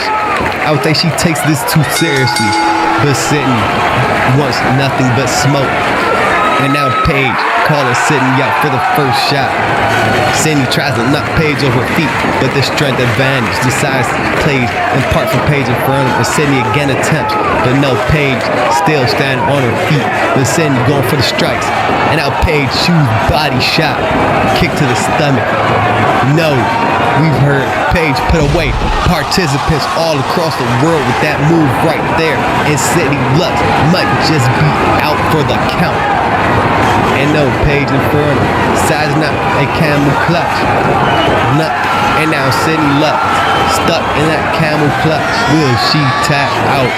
I would think she takes this too seriously, but Sydney wants nothing but smoke. And now Paige calling Sydney out for the first shot. Sydney tries to knock Paige off her feet, but the strength advantage decides to play in part for Paige in front of her, and Sydney again attempts, but no, Paige still standing on her feet. Then Sydney going for the strikes, and now Paige shoots body shot, kick to the stomach. No, we've heard Paige put away participants all across the world with that move right there, and Sydney Lux might just be out for the count. And no, Paige Inferno sizing up a camel clutch. And now Sydney Lux stuck in that camel clutch. Will she tap out,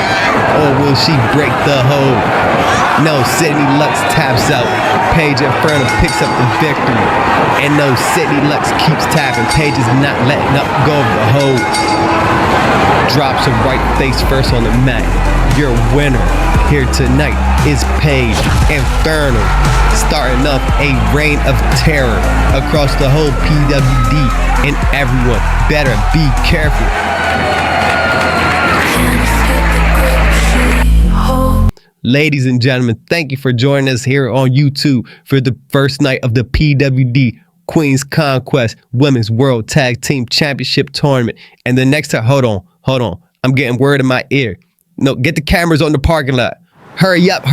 or will she break the hold? No, Sydney Lux taps out. Paige Inferno picks up the victory. And no, Sydney Lux keeps tapping. Paige is not letting up go of the hold. Drops her right face first on the mat. Your winner here tonight is Paige Inferno, starting up a reign of terror across the whole PWD, and everyone better be careful. Ladies and gentlemen, thank you for joining us here on YouTube for the first night of the PWD Queen's Conquest Women's World Tag Team Championship Tournament. And the next time, hold on. I'm getting word in my ear. No, get the cameras on the parking lot. Hurry up.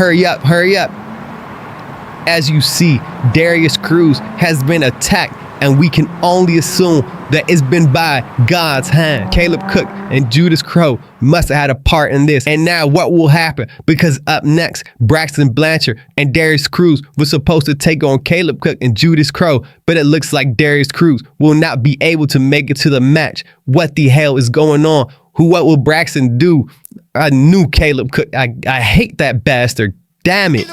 As you see, Darius Cruz has been attacked, and we can only assume that it's been by God's hand. Caleb Cook and Judas Crow must have had a part in this. And now what will happen? Because up next, Braxton Blanchard and Darius Cruz was supposed to take on Caleb Cook and Judas Crow, but it looks like Darius Cruz will not be able to make it to the match. What the hell is going on? What will Braxton do? I knew Caleb Cook. I hate that bastard. Damn it.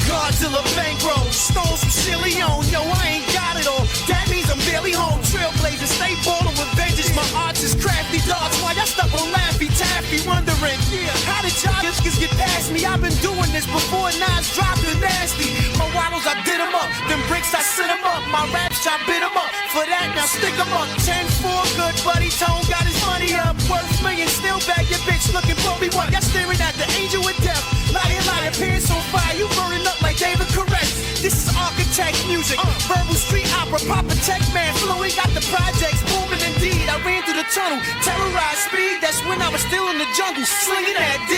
Godzilla bankroll, stole some silly on. Yo, I ain't got it all. That means I'm barely home. Trailblazer, stay ballin' with vengeance. My arts is crafty dogs. Why y'all stuck on Laffy Taffy? Wondering, how did y'all just get past me? I've been doing this before Nas dropped the nasty. My waddles, I did them up. Them bricks, I sent them up. My raps, I bit them up. For that, now stick them up. 10-4, good buddy. Tone got his money up. Worth millions, still bag your bitch looking for me. What? Y'all staring at the angel with death. Liar, pants on fire. You burning up like David Koresh. This is architect music, verbal street opera, Papa Tech man, flowing got the projects booming indeed. I ran through the tunnel, terrorized speed. That's when I was still in the jungle, slinging that D.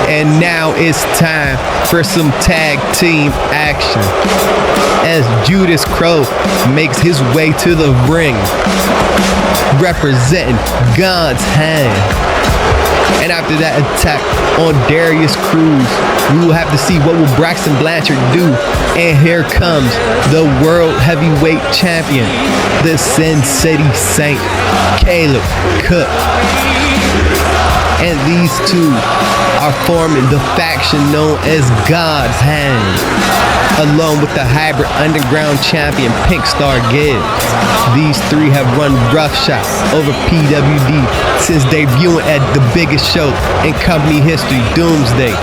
And now it's time for some tag team action as Judas Crow makes his way to the ring, representing God's hand. And after that attack on Darius Cruz, we will have to see what will Braxton Blanchard do. And here comes the World Heavyweight Champion, the Sin City Saint, Caleb Cook. And these two are forming the faction known as God's Hand, along with the hybrid underground champion Pink Star Gibbs. These three have run roughshod over PWD since debuting at the biggest show in company history, Doomsday,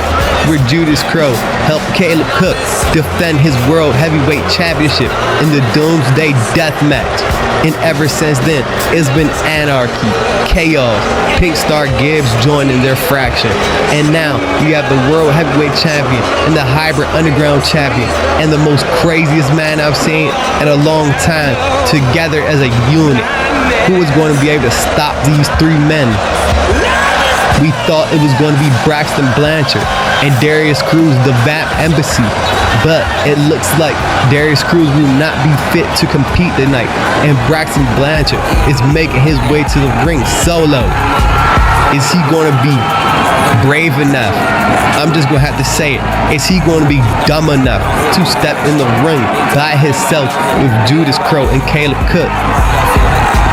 where Judas Crow helped Caleb Cook defend his World Heavyweight Championship in the Doomsday Death Match. And ever since then, it's been anarchy, chaos, Pink Star Gibbs joining their fraction. And now we have the World Heavyweight Champion and the Hybrid Underground Champion and the most craziest man I've seen in a long time together as a unit. Who is going to be able to stop these three men? We thought it was going to be Braxton Blanchard and Darius Cruz, the Vamp Embassy, but it looks like Darius Cruz will not be fit to compete tonight, and Braxton Blanchard is making his way to the ring solo. Is he going to be brave enough? I'm just going to have to say it. Is he going to be dumb enough to step in the ring by himself with Judas Crow and Caleb Cook?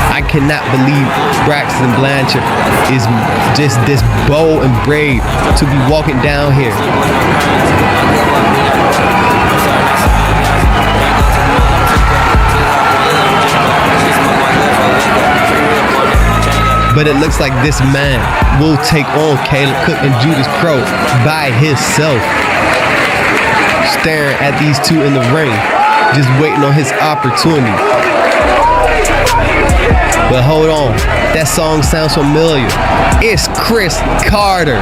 I cannot believe Braxton Blanchard is just this bold and brave to be walking down here. But it looks like this man will take on Caleb Cook and Judas Crow by himself. Staring at these two in the ring, just waiting on his opportunity. But hold on, that song sounds familiar. It's Chris Carter.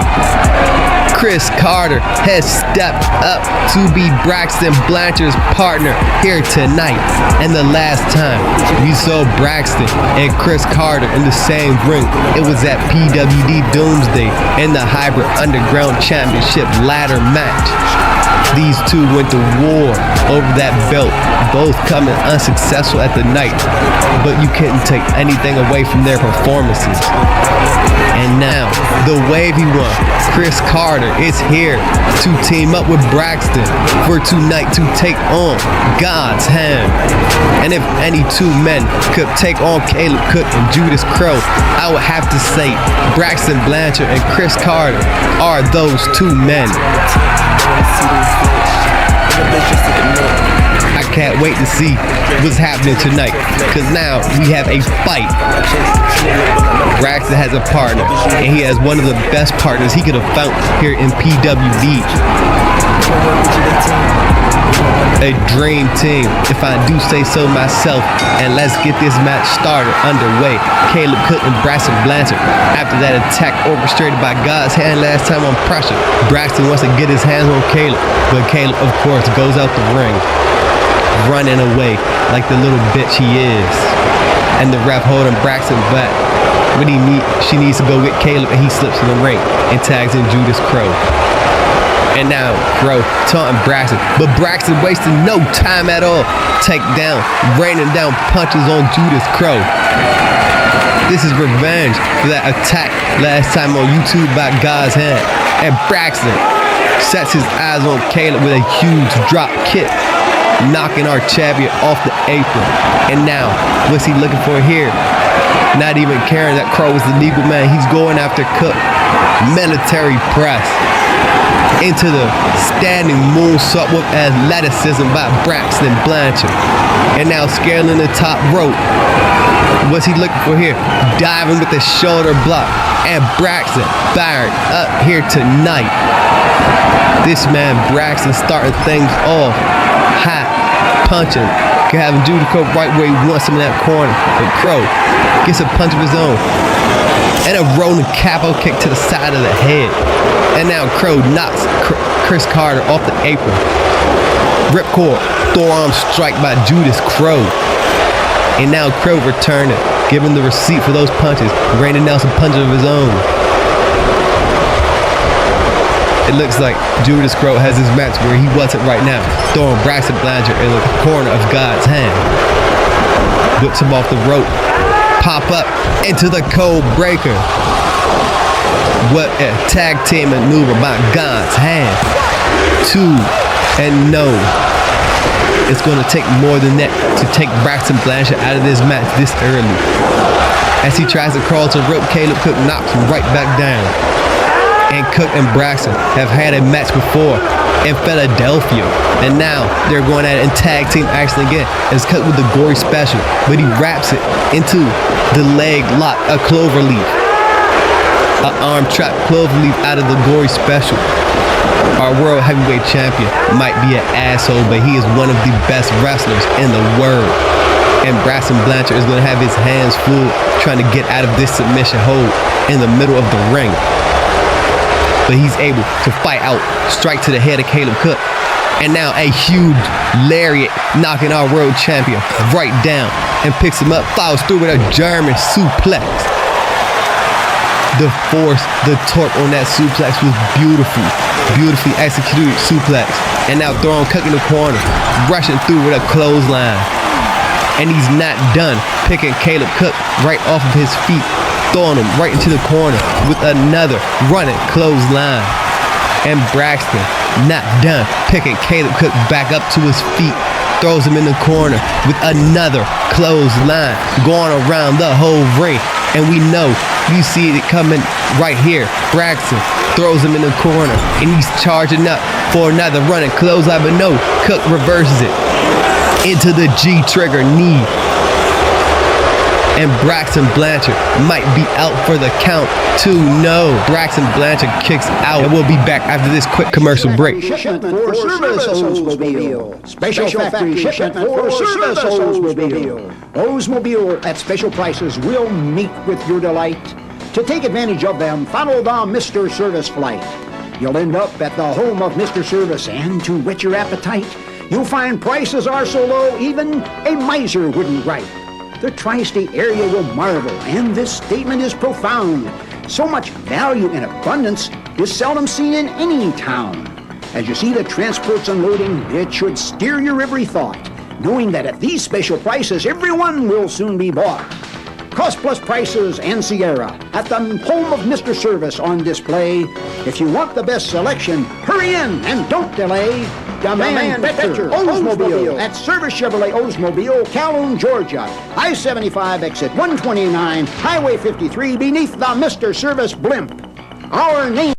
Chris Carter has stepped up to be Braxton Blanchard's partner here tonight. And the last time we saw Braxton and Chris Carter in the same ring, it was at PWD Doomsday in the Hybrid Underground Championship ladder match. These two went to war over that belt, both coming unsuccessful at the night, but you couldn't take anything away from their performances. And now, the wavy one, Chris Carter, is here to team up with Braxton for tonight to take on God's Hand. And if any two men could take on Caleb Cook and Judas Crow, I would have to say Braxton Blanchard and Chris Carter are those two men. I can't wait to see what's happening tonight, because now we have a fight. Braxton has a partner, and he has one of the best partners he could have found here in PWD. A dream team, if I do say so myself. And let's get this match started underway. Caleb Cook and Braxton Blanchard. After that attack orchestrated by God's hand last time on pressure, Braxton wants to get his hands on Caleb, but Caleb, of course, goes out the ring, running away like the little bitch he is. And the ref holding Braxton back. But she needs to go get Caleb, and he slips in the ring and tags in Judas Crow. And now Crow taunting Braxton, but Braxton wasting no time at all. Takedown, raining down punches on Judas Crow. This is revenge for that attack last time on YouTube by God's hand. And Braxton sets his eyes on Caleb with a huge drop kick, knocking our champion off the apron. And now, what's he looking for here? Not even caring that Crow is the legal man, he's going after Cook. Military press into the standing moonsault with athleticism by Braxton Blanchard. And now scaling the top rope. What's he looking for here? Diving with the shoulder block. And Braxton fired up here tonight. This man Braxton starting things off hot, punching, having Judas Crow right where he wants him in that corner. But Crow gets a punch of his own. And a rolling capo kick to the side of the head. And now Crow knocks Chris Carter off the apron. Ripcord, forearm strike by Judas Crow. And now Crow returning, giving the receipt for those punches, raining down some punches of his own. It looks like Judas Crow has his match where he wants it right now, throwing Braxton Blanchard in the corner of God's hand. Whips him off the rope. Pop up into the Code Breaker. What a tag team maneuver by God's hand. 2 and no. It's going to take more than that to take Braxton Blanchard out of this match this early. As he tries to crawl to the rope, Caleb Cook knocks him right back down. And Cook and Braxton have had a match before in Philadelphia. And now they're going at it in tag team action again. It's Cook with the gory special, but he wraps it into the leg lock, a cloverleaf. An arm trap cloverleaf out of the gory special. Our world heavyweight champion might be an asshole, but he is one of the best wrestlers in the world. And Braxton Blanchard is going to have his hands full trying to get out of this submission hold in the middle of the ring. But he's able to fight out, strike to the head of Caleb Cook. And now a huge lariat knocking our world champion right down and picks him up, follows through with a German suplex. The force, the torque on that suplex was beautiful. Beautifully executed suplex. And now throwing Cook in the corner, rushing through with a clothesline. And he's not done, picking Caleb Cook right off of his feet, throwing him right into the corner with another running clothesline. And Braxton, not done, picking Caleb Cook back up to his feet, throws him in the corner with another clothesline, going around the whole ring. And we know, you see it coming right here. Braxton throws him in the corner, and he's charging up for another running clothesline, but no, Cook reverses it into the G-trigger knee. And Braxton Blanchard might be out for the count. 2-0. Braxton Blanchard kicks out. And we'll be back after this quick commercial break. Shipment for service Oldsmobile. Special factory shipment for service Oldsmobile. Oldsmobile at special prices will meet with your delight. To take advantage of them, follow the Mr. Service flight. You'll end up at the home of Mr. Service, and to whet your appetite, you'll find prices are so low, even a miser wouldn't write. The tri-state area will marvel, and this statement is profound. So much value and abundance is seldom seen in any town. As you see the transports unloading, it should steer your every thought, knowing that at these special prices, everyone will soon be bought. Cost plus prices and Sierra at the home of Mr. Service on display. If you want the best selection, hurry in and don't delay. Demand Fetcher Oldsmobile at Service Chevrolet Oldsmobile, Calhoun, Georgia. I-75 exit 129, Highway 53 beneath the Mr. Service blimp. Our name.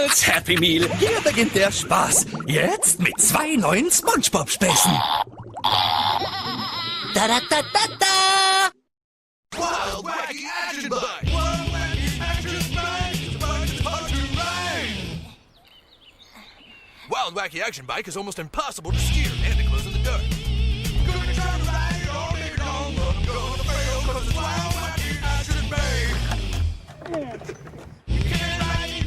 kurz, Happy Meal. Hier beginnt der Spaß. Jetzt mit 2 neuen SpongeBob-Späßen. Da da da da da! Wild Wacky Action Bike! Wild Wacky Action Bike! It's about to hard to rain! Wild Wacky Action Bike is almost impossible to steer and it goes in the dirt. Gonna try to ride it all day long, but I'm gonna fail 'cause it's Wild Wacky Action Bike! You can't ride it,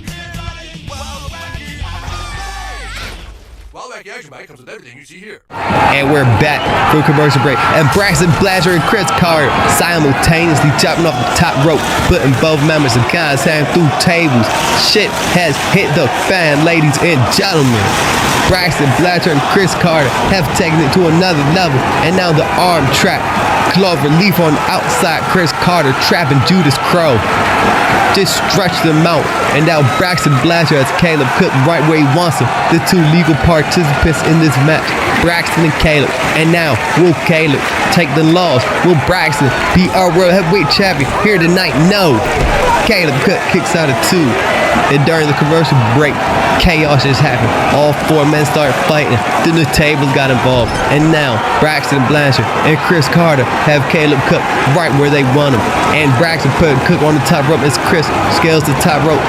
Wild Wacky Action Bike! Wild Wacky Action Bike comes with everything you see here. And we're back for a commercial break. And Braxton Blatcher and Chris Carter simultaneously chopping off the top rope, putting both members of God's hand through tables. Shit has hit the fan, ladies and gentlemen. Braxton Blatcher and Chris Carter have taken it to another level, and now the arm trap. Clover Leaf on the outside, Chris Carter trapping Judas Crow. Just stretch them out, and now Braxton Blatcher has Caleb Cook right where he wants him. The 2 legal participants in this match, Braxton and Caleb. And now, will Caleb take the loss? Will Braxton be our world heavyweight champion here tonight? No. Caleb Cook kicks out of 2. And during the commercial break, chaos just happened. All 4 men started fighting. Then the tables got involved. And now, Braxton Blanchard and Chris Carter have Caleb Cook right where they want him. And Braxton put Cook on the top rope as Chris scales the top rope.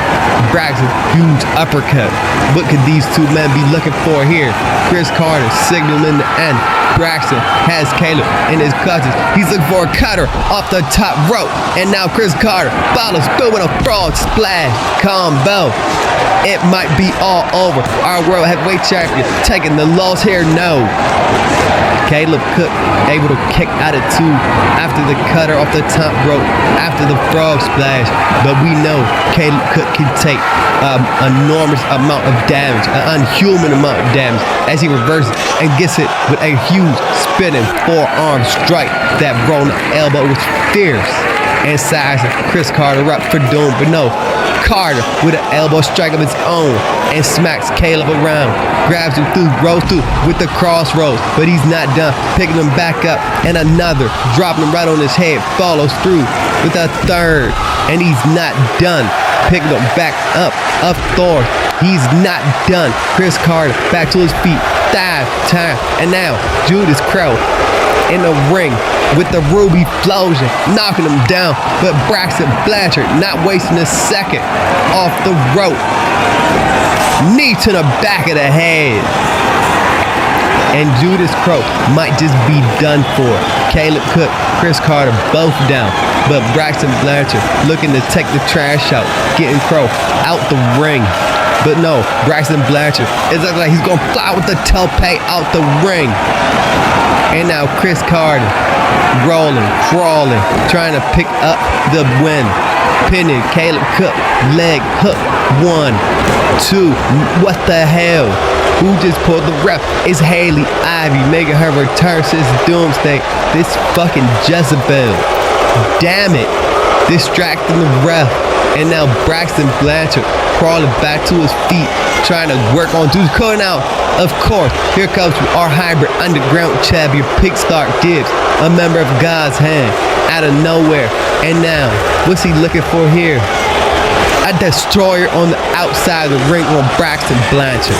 Braxton, huge uppercut. What could these 2 men be looking for here? Chris Carter signaling the end. Braxton has Caleb in his clutches. He's looking for a cutter off the top rope. And now Chris Carter follows through with a frog splash combo. It might be all over. Our world heavyweight champion taking the loss here. No. Caleb Cook able to kick out of 2 after the cutter off the top rope, after the frog splash. But we know Caleb Cook can take an enormous amount of damage, an unhuman amount of damage, as he reverses and gets it with a huge spinning forearm strike. That rolling elbow was fierce and sizing Chris Carter up for doom. But no, Carter with an elbow strike of his own and smacks Caleb around, grabs him through, rolls through with the crossroads, but he's not done. Picking him back up, and another, dropping him right on his head, follows through with a 3rd, and he's not done. Picking him back up Thor. He's not done. Chris Carter back to his feet, 5 times, and now Judas Crow in the ring with the Ruby Explosion, knocking him down. But Braxton Blanchard not wasting a second, off the rope, knee to the back of the head. And Judas Crow might just be done for. Caleb Cook, Chris Carter both down, but Braxton Blanchard looking to take the trash out, getting Crow out the ring. But no, Braxton Blanchard, it looks like he's gonna fly with the tope out the ring. And now Chris Carter rolling, crawling, trying to pick up the win. Pinning Caleb Cook, leg hook, 1, 2. What the hell? Who just pulled the ref? It's Haley Ivy making her return since Doomsday. This fucking Jezebel. Damn it. Distracting the ref. And now Braxton Blanchard crawling back to his feet, trying to work on Judas Crow now. Of course, here comes our hybrid underground champion, Pigstar Gibbs, a member of God's hand, out of nowhere. And now, what's he looking for here? A destroyer on the outside of the ring on Braxton Blanchard.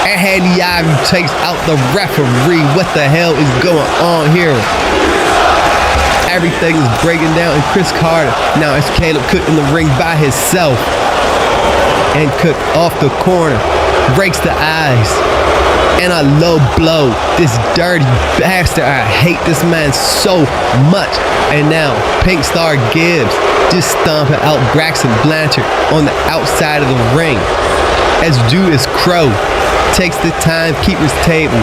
And Haley Ivy takes out the referee. What the hell is going on here? Everything is breaking down, and Chris Carter now it's Caleb Cook in the ring by himself. And Cook off the corner breaks the eyes. And a low blow. This dirty bastard. I hate this man so much. And now Pink Star Gibbs just stomping out Braxton Blanchard on the outside of the ring. As Judas Crow takes the timekeeper's table,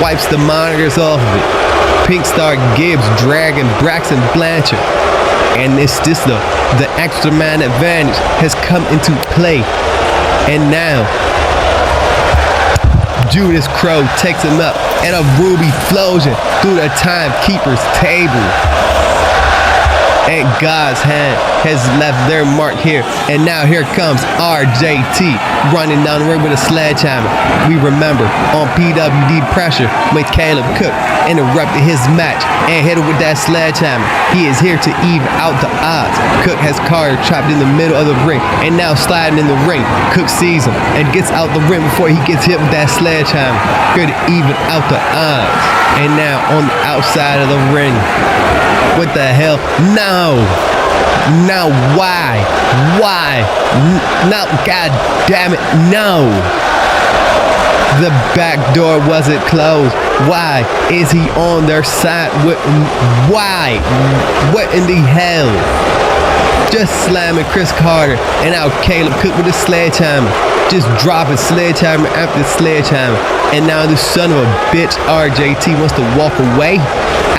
wipes the monitors off of it. Pink Star Gibbs dragging Braxton Blanchard. And it's just the extra man advantage has come into play. And now Judas Crow takes him up, and a Ruby Explosion through the timekeeper's table. and God's hand has left their mark here. And now here comes RJT running down the ring with a sledgehammer. We remember on PWD Pressure when Caleb Cook interrupted his match and hit him with that sledgehammer. He is here to even out the odds. Cook has Carter trapped in the middle of the ring and now sliding in the ring. Cook sees him and gets out the ring before he gets hit with that sledgehammer. Here to even out the odds. And now on the outside of the ring. What the hell? No! Now why? Why? No, god damn it, no! The back door wasn't closed. Why is he on their side? Why? What in the hell? Just slamming Chris Carter and now Caleb Cook with a sledgehammer. Just dropping sledgehammer after sledgehammer. And now this son of a bitch RJT wants to walk away.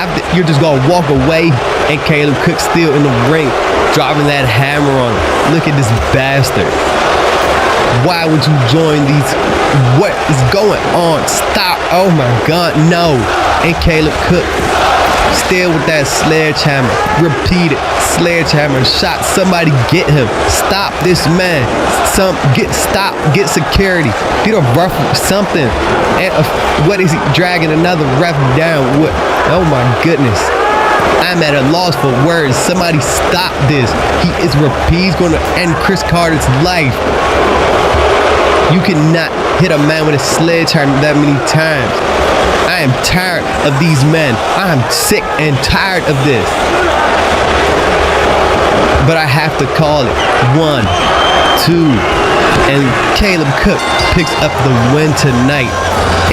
After you're just gonna walk away and Caleb Cook still in the ring dropping that hammer on him. Look at this bastard. Why would you join these? What is going on? Stop. Oh my god, no. And Caleb Cook still with that sledgehammer. Repeated sledgehammer shot. Somebody get him. Stop this man. Stop. Get security. Get a ref something. And what is he dragging another ref down? What? Oh my goodness. I'm at a loss for words. Somebody stop this. He's going to end Chris Carter's life. You cannot hit a man with a sledgehammer that many times. I am tired of these men. I am sick and tired of this. But I have to call it 1, 2, and Caleb Cook picks up the win tonight.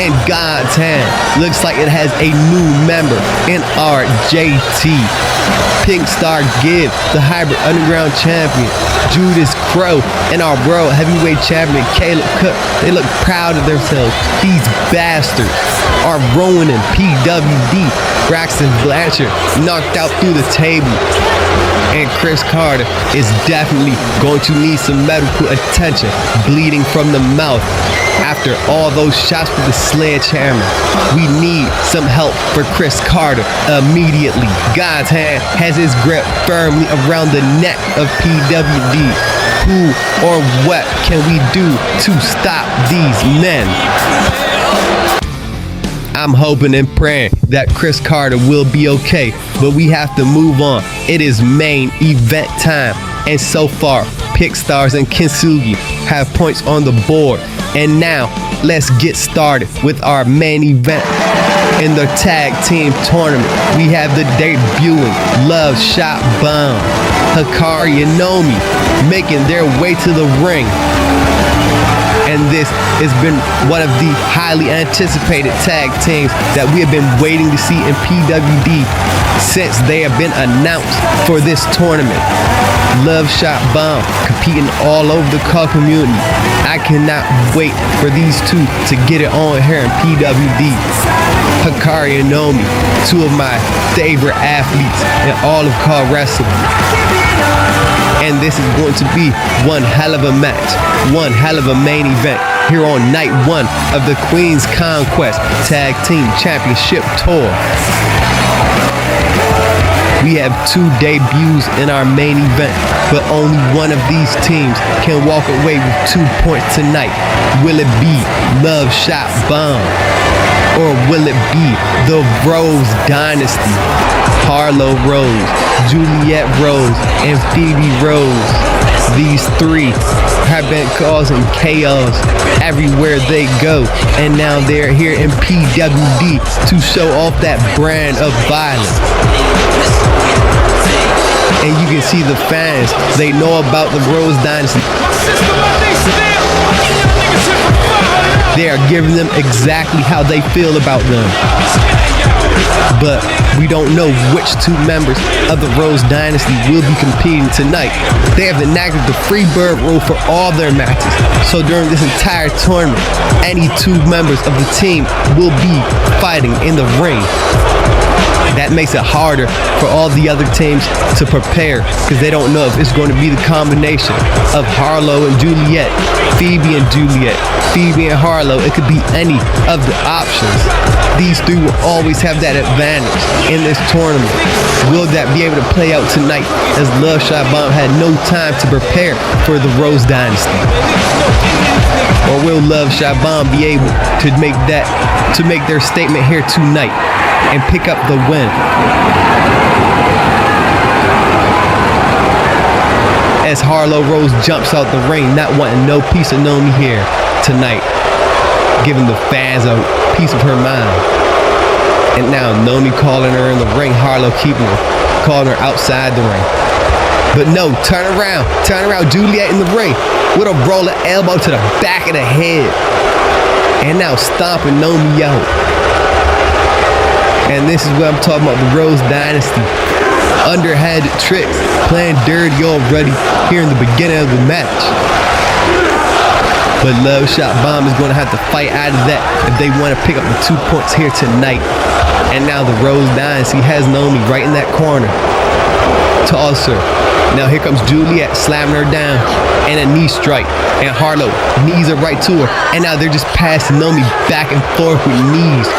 And God's hand looks like it has a new member in RJT. Pink Star Gibbs, the Hybrid Underground Champion, Judas Crow, and our World Heavyweight Champion Caleb Cook. They look proud of themselves. These bastards are Rowan and PWD. Braxton Blanchard knocked out through the table. And Chris Carter is definitely going to need some medical attention, bleeding from the mouth after all those shots with the sledgehammer. We need some help for Chris Carter immediately. God's hand has his grip firmly around the neck of PWD. Who or what can we do to stop these men? I'm hoping and praying that Chris Carter will be okay, but we have to move on. It is main event time, and so far, Pickstars and Kintsugi have points on the board. And now, let's get started with our main event. In the tag team tournament, we have the debuting Love Shot Bomb, Hikari and Nomi making their way to the ring. And this has been one of the highly anticipated tag teams that we have been waiting to see in PWD since they have been announced for this tournament. Love Shot Bomb competing all over the call community. I cannot wait for these two to get it on here in PWD. Hikari and Nomi, two of my favorite athletes in all of call wrestling. And this is going to be one hell of a match, one hell of a main event here on night 1 of the Queen's Conquest Tag Team Championship Tour. We have 2 debuts in our main event, but only one of these teams can walk away with 2 points tonight. Will it be Love Shot Bomb? Or will it be the Rose Dynasty? Harlow Rose, Juliet Rose, and Phoebe Rose. These 3 have been causing chaos everywhere they go, and now they're here in PWD to show off that brand of violence. And you can see the fans, they know about the Rose Dynasty. They are giving them exactly how they feel about them. But we don't know which 2 members of the Rose Dynasty will be competing tonight. They have enacted the free bird rule for all their matches. So during this entire tournament, any 2 members of the team will be fighting in the ring. That makes it harder for all the other teams to prepare because they don't know if it's going to be the combination of Harlow and Juliet, Phoebe and Juliet, Phoebe and Harlow. It could be any of the options. These three will always have that advantage in this tournament. Will that be able to play out tonight as Love Shot Bomb had no time to prepare for the Rose Dynasty? Or will Love Shot Bomb be able to make their statement here tonight and pick up the win? As Harlow Rose jumps out the ring, not wanting no piece of Nomi here tonight, giving the fans a piece of her mind. And now Nomi calling her in the ring, Harlow calling her outside the ring. But no, turn around, Juliet in the ring with a rolling elbow to the back of the head. And now stomping Nomi out. And this is what I'm talking about, the Rose Dynasty. Underhanded tricks, playing dirty already here in the beginning of the match. But Love Shot Bomb is going to have to fight out of that if they want to pick up the 2 points here tonight. And now the Rose Dynasty has Nomi right in that corner. Toss her. Now here comes Juliet slamming her down and a knee strike. And Harlow knees her right to her. And now they're just passing Nomi back and forth with knees.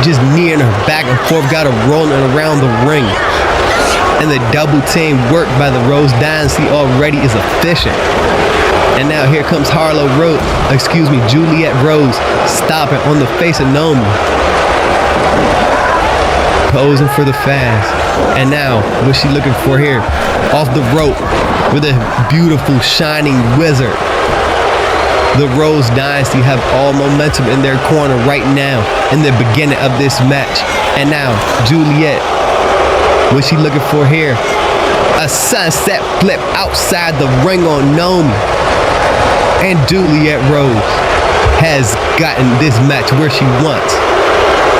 Just kneeing her back and forth, got her rolling around the ring. And the double team work by the Rose Dynasty already is efficient. And now here comes Juliet Rose stopping on the face of Nomi. Posing for the fans. And now, what's she looking for here? Off the rope with a beautiful shining wizard. The Rose Dynasty have all momentum in their corner right now in the beginning of this match. And now, Juliet, what's she looking for here? A sunset flip outside the ring on Nomi. And Juliet Rose has gotten this match where she wants.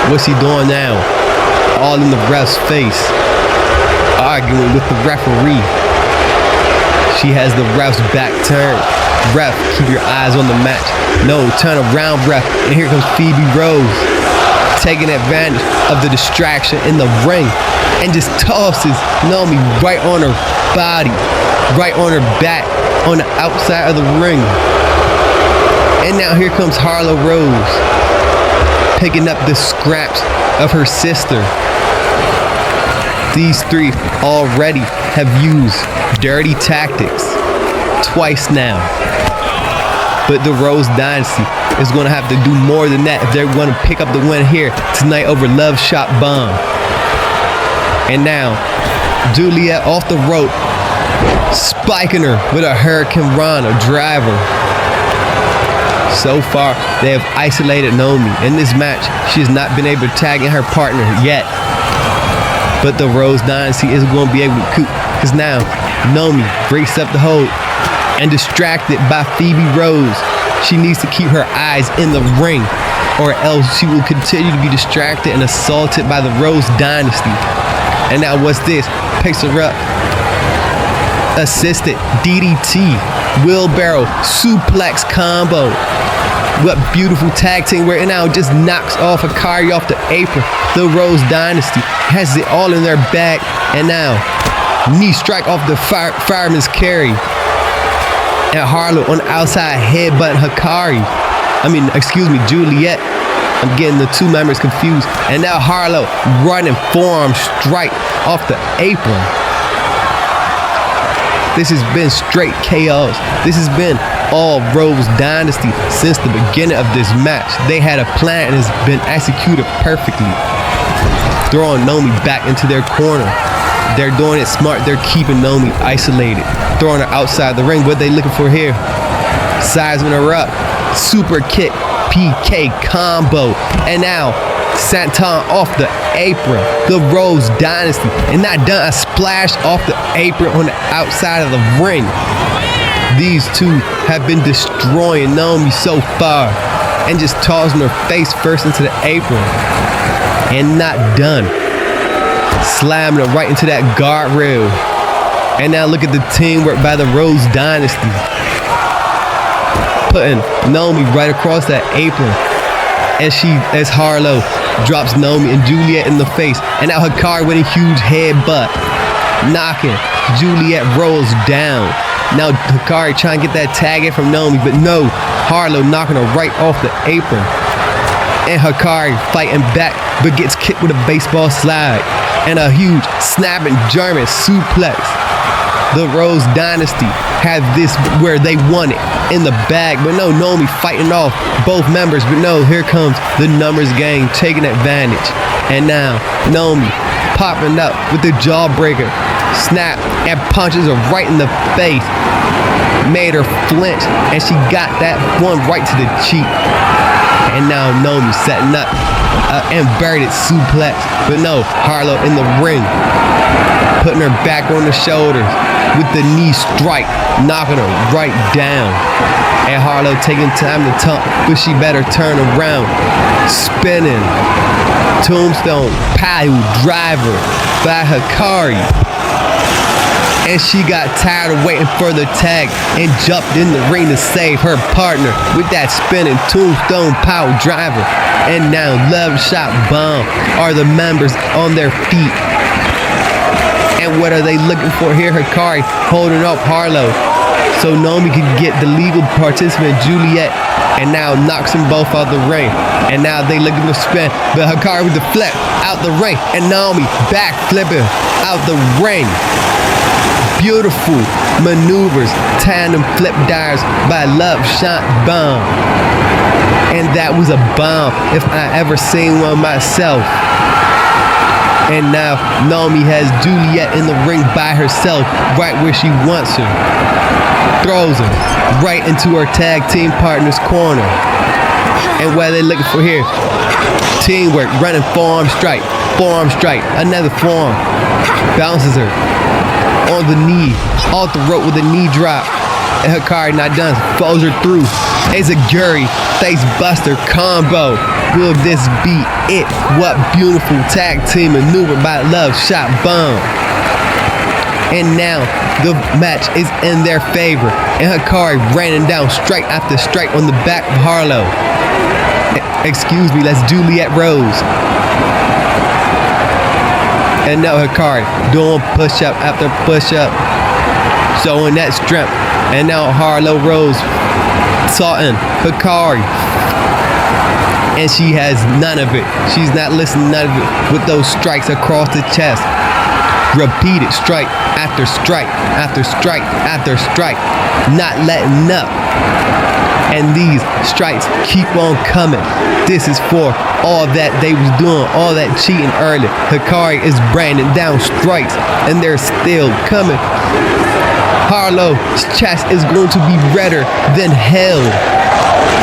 What's she doing now? All in the ref's face, arguing with the referee. She has the ref's back turned. Ref, keep your eyes on the match. No, turn around, ref. And here comes Phoebe Rose, taking advantage of the distraction in the ring and just tosses Nomi right on her body, right on her back, on the outside of the ring. And now here comes Harlow Rose, picking up the scraps of her sister. These three already have used dirty tactics twice now. But the Rose Dynasty is going to have to do more than that if they're going to pick up the win here tonight over Love Shot Bomb. And now, Juliet off the rope, spiking her with a Hurricane Rana driver. So far, they have isolated Nomi. In this match, she has not been able to tag in her partner yet. But the Rose Dynasty is going to be able to coup, because now Nomi breaks up the hold and distracted by Phoebe Rose. She needs to keep her eyes in the ring, or else she will continue to be distracted and assaulted by the Rose Dynasty. And now what's this? Picks her up. Assisted DDT, wheelbarrow, suplex combo. What beautiful tag team where it now just knocks off Hikari off the apron. The Rose Dynasty has it all in their bag. And now, knee strike off the fireman's carry. And Harlow on the outside headbutt Juliet. I'm getting the two members confused. And now Harlow running forearm strike off the apron. This has been straight chaos. This has been all Rose Dynasty since the beginning of this match. They had a plan and it's been executed perfectly. Throwing Nomi back into their corner. They're doing it smart. They're keeping Nomi isolated. Throwing her outside the ring. What they looking for here? Sizing her up. Super kick. PK combo. And now Santon off the apron. The Rose Dynasty. And not done, a splash off the apron on the outside of the ring. These two have been destroying Nomi so far. And just tossing her face first into the apron. And not done. Slamming her right into that guardrail. And now look at the teamwork by the Rose Dynasty. Putting Nomi right across that apron. as Harlow drops Naomi and Juliet in the face. And now Hikari with a huge headbutt, knocking Juliet Rose down. Now Hikari trying to get that tag in from Naomi, but no, Harlow knocking her right off the apron. And Hikari fighting back, but gets kicked with a baseball slide and a huge snapping German suplex. The Rose Dynasty had this where they won it in the bag, but no, Naomi fighting off both members, but no, here comes the numbers game taking advantage. And now Naomi popping up with the jawbreaker, snap, and punches her right in the face. Made her flinch, and she got that one right to the cheek. And now Naomi setting up an inverted suplex, but no, Harlow in the ring, putting her back on the shoulders with the knee strike, knocking her right down. And Harlow taking time to talk, but she better turn around. Spinning tombstone pile driver by Hikari. And she got tired of waiting for the tag and jumped in the ring to save her partner with that spinning tombstone pile driver. And now Love Shot Bomb are the members on their feet. And what are they looking for here? Hikari holding up Harlow so Naomi can get the legal participant Juliet, and now knocks them both out the ring. And now they looking to spin, but Hikari with the flip out the ring, and Naomi back flipping out the ring. Beautiful maneuvers, tandem flip dives by Love Shot Bomb. And that was a bomb if I ever seen one myself. And now Naomi has Juliet in the ring by herself, right where she wants her. Throws her right into her tag team partner's corner. And what are they looking for here? Teamwork, running forearm strike, another forearm. Bounces her on the knee, off the rope with a knee drop. And Hikari not done, follows her through. Ezaguri face buster combo. Will this be it? What beautiful tag team maneuver by Love Shot Bomb. And now the match is in their favor, and Hikari raining down strike after strike on the back of Harlow. Excuse me, that's Juliet Rose. And now Hikari doing push-up after push-up, showing that strength. And now Harlow Rose taunting Hikari, and she has none of it. She's not listening to none of it with those strikes across the chest. Repeated strike after strike after strike after strike, not letting up. And these strikes keep on coming. This is for all that they was doing, all that cheating earlier. Hikari is branding down strikes, and they're still coming. Harlow's chest is going to be redder than hell,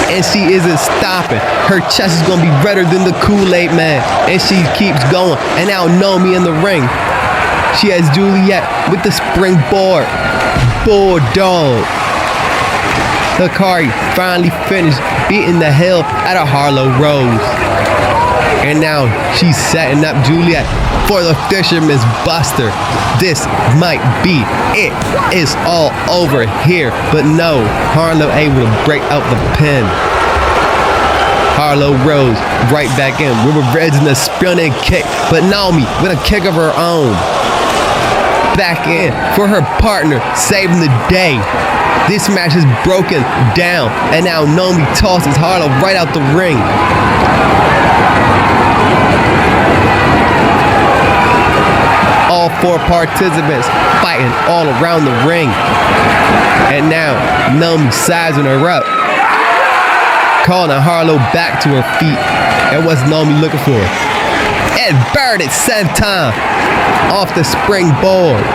and she isn't stopping. Her chest is going to be redder than the Kool-Aid Man, and she keeps going. And now Naomi in the ring. She has Juliet with the springboard bulldog. Hikari finally finished beating the hell out of Harlow Rose. And now she's setting up Juliet for the Fisherman's Buster. This might be it. It's all over here. But no, Harlow able to break out the pin. Harlow Rose right back in with revenge and a spinning kick. But Naomi with a kick of her own. Back in for her partner, saving the day. This match is broken down, and now Naomi tosses Harlow right out the ring. All four participants fighting all around the ring. And now Naomi sizing her up, calling Harlow back to her feet. And what's Naomi looking for? Inverted senton off the springboard.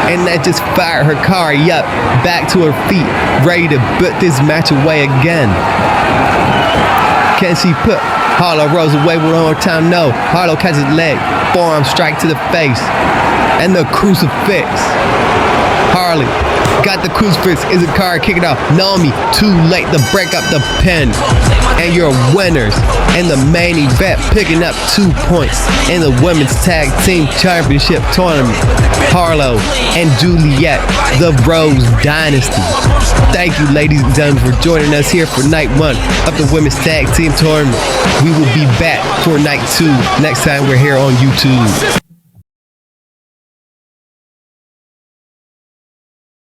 And that just fired Hikari up back to her feet, ready to put this match away again. Can she put Harlow Rose away one more time? No. Harlow catches leg, forearm strike to the face, and the crucifix. Harley got the crucifix. Izakara kicking out Naomi. Too late to break up the pin. And your winners in the main event, picking up 2 points in the Women's Tag Team Championship Tournament. Harlow and Juliet, the Rose Dynasty. Thank you, ladies and gentlemen, for joining us here for night 1 of the Women's Tag Team Tournament. We will be back for night 2 next time we're here on YouTube.